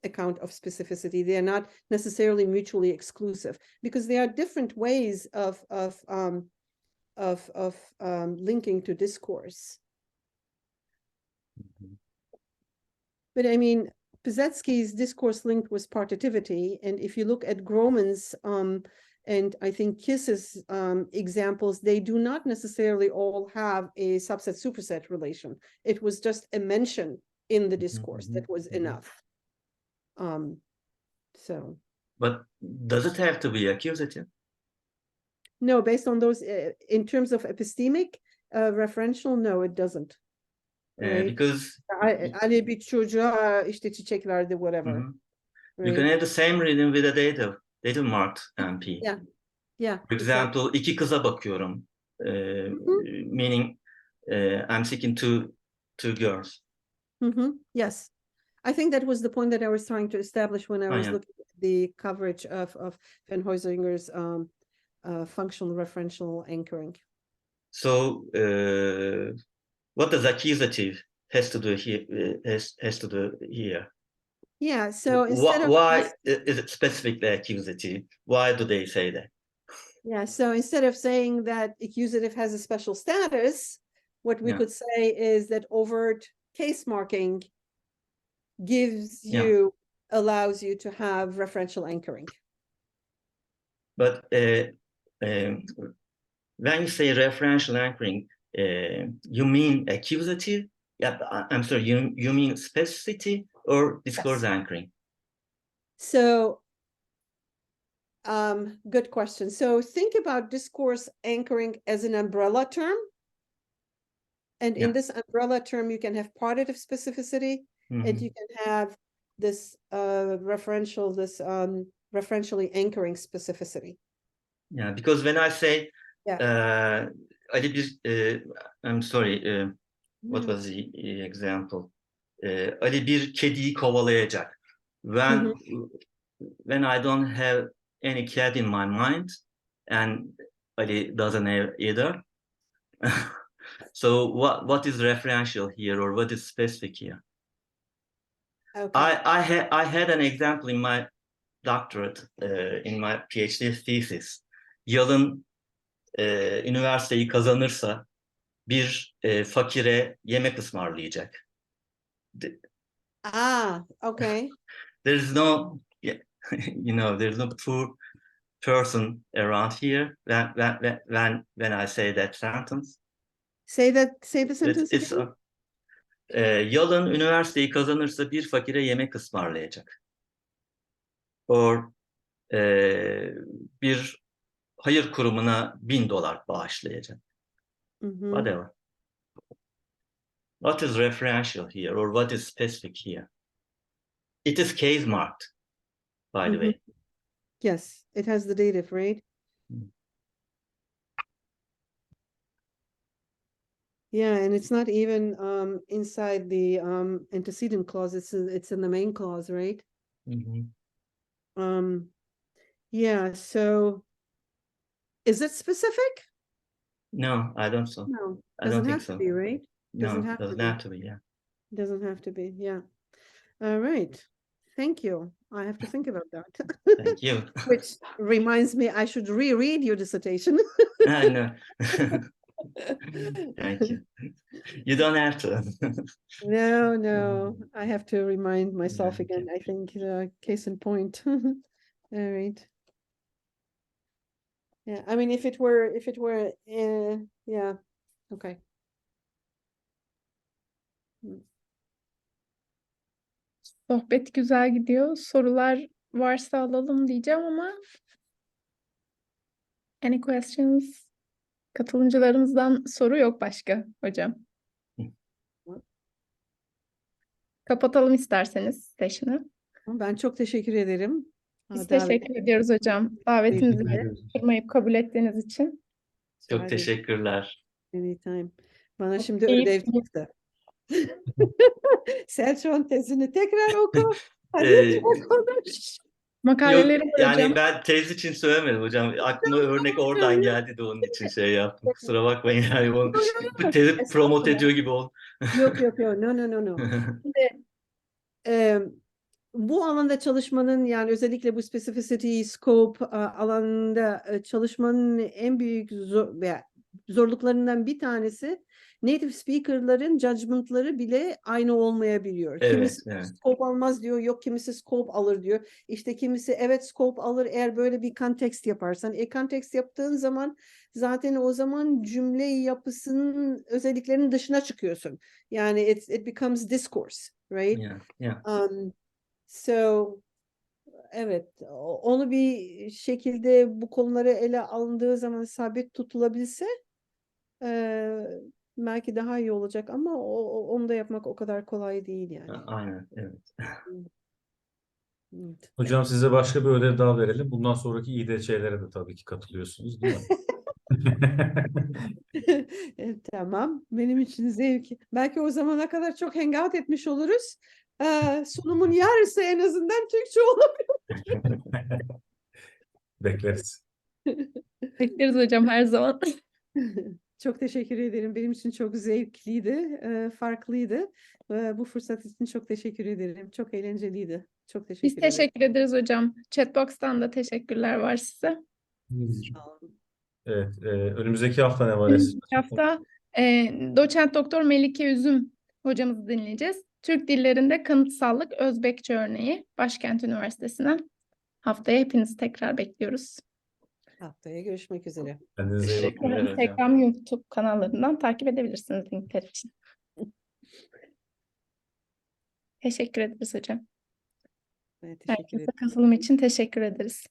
account of specificity. They are not necessarily mutually exclusive, because there are different ways of linking to discourse. Mhm. But I mean, Pisetsky's discourse linked was partitivity, and if you look at Groman's and I think Kiss's examples, they do not necessarily all have a subset superset relation. It was just a mention in the discourse that was enough. So But does it have to be accusative? no, based on those, in terms of epistemic, referential, no, it doesn't. Right? Because Ali bir çocuğa işte çiçek verdi, whatever. Mhm. You Right? can have the same reading with a dative marked NP. Yeah. Yeah. For example, iki kıza bakıyorum, meaning I'm seeking two girls. Yes. I think that was the point that I was trying to establish when I was yeah. looking at the coverage of Van Huysinger's functional referential anchoring. So what does accusative has to do here? Has to do here? Yeah. So instead of why is it specifically accusative? Why do they say that? Yeah. So instead of saying that accusative has a special status, what we Yeah. could say is that overt case marking gives Yeah. you, allows you to have referential anchoring. But when you say referential anchoring, you mean accusative? Yeah, I'm sorry. You mean specificity or discourse anchoring? So, good question. So think about discourse anchoring as an umbrella term. And in this umbrella term, you can have partitive specificity, and you can have this referentially anchoring specificity. Yeah, because when I say, I'm sorry, what was the example? Ali bir kediyi kovalayacak. When I don't have any cat in my mind, and Ali doesn't have either. So what is referential here, or what is specific here? Okay. I had an example in my doctorate, in my PhD thesis. Yalın üniversiteyi kazanırsa bir fakire yemek ısmarlayacak. Okay. There's no, there's no poor person around here when I say that sentence. Say the sentence It's again. Yalın üniversiteyi kazanırsa bir fakire yemek ısmarlayacak. Or bir hayır kurumuna $1000 bağışlayacak. Mhm. Whatever. What is referential here, or what is specific here? It is case marked, by the Mhm. way. Yes, it has the dative, right? Mm. Yeah, and it's not even inside the antecedent clause. It's in the main clause, right? Mhm. Yeah, so is it specific? No, I don't so. No, I don't doesn't think have to so. be, right? No, Doesn't have to doesn't be. have to be, yeah. Doesn't have to be, yeah. All right. Thank you. I have to think about that. Thank you. Which reminds me, I should reread your dissertation. No. Thank you. You don't have to. No, I have to remind myself Yeah, again, okay. I think, case in point. All right. Yeah, I mean, if it were, yeah, okay. Sohbet güzel gidiyor. Sorular varsa alalım diyeceğim ama any questions? Katılımcılarımızdan soru yok başka hocam. Kapatalım isterseniz session'ı. Ben çok teşekkür ederim. Biz Davet teşekkür ediyoruz hocam. Davetimizi kırmayıp kabul ettiğiniz için. Çok teşekkürler. Anytime. Bana Çok şimdi keyifli. ödev çıktı. Selçuk'un tezini tekrar oku. Hadi Ee, konuş. Makaleleri Yok, var yani hocam. ben tez için söylemedim hocam. Aklıma örnek oradan geldi de onun için şey yaptım. Kusura bakmayın yani. Bu tezi promote ediyor gibi oldu. Yok. No. Bu alanda çalışmanın, yani özellikle bu specificity, scope alanında çalışmanın en büyük zorluklarından bir tanesi, native speaker'ların judgment'ları bile aynı olmayabiliyor. Evet, Kimisi evet. scope almaz diyor, yok kimisi scope alır diyor. İşte kimisi evet scope alır eğer böyle bir context yaparsan. Context yaptığın zaman zaten o zaman cümle yapısının özelliklerinin dışına çıkıyorsun. Yani it becomes discourse, right? Yeah. So evet, onu bir şekilde bu konuları ele alındığı zaman sabit tutulabilse belki daha iyi olacak ama onu da yapmak o kadar kolay değil yani. Aynen, evet. Evet. Hocam size başka bir ödev daha verelim. Bundan sonraki İDÇ'lere de tabii ki katılıyorsunuz, değil mi? Tamam, benim için zevk. Belki o zamana kadar çok hangout etmiş oluruz. Sunumun yarısı en azından Türkçe olabilir. Bekleriz. Bekleriz hocam her zaman. Çok teşekkür ederim. Benim için çok zevkliydi, farklıydı. Bu fırsat için çok teşekkür ederim. Çok eğlenceliydi. Çok teşekkür Biz ederim. teşekkür ederiz hocam. Chatbox'tan da teşekkürler var size. Sağ olun. Evet, önümüzdeki hafta ne var? Önümüzdeki hafta doçent doktor Melike Üzüm hocamızı dinleyeceğiz. Türk dillerinde kanıtsallık Özbekçe örneği Başkent Üniversitesi'nden. Haftaya hepinizi tekrar bekliyoruz. Haftaya görüşmek üzere. Kendinize iyi bakın. Teşekkürler hocam. Instagram, YouTube kanallarından takip edebilirsiniz linkler için. Teşekkür ederiz hocam. Evet, teşekkür Herkese ederim. katılım için teşekkür ederiz.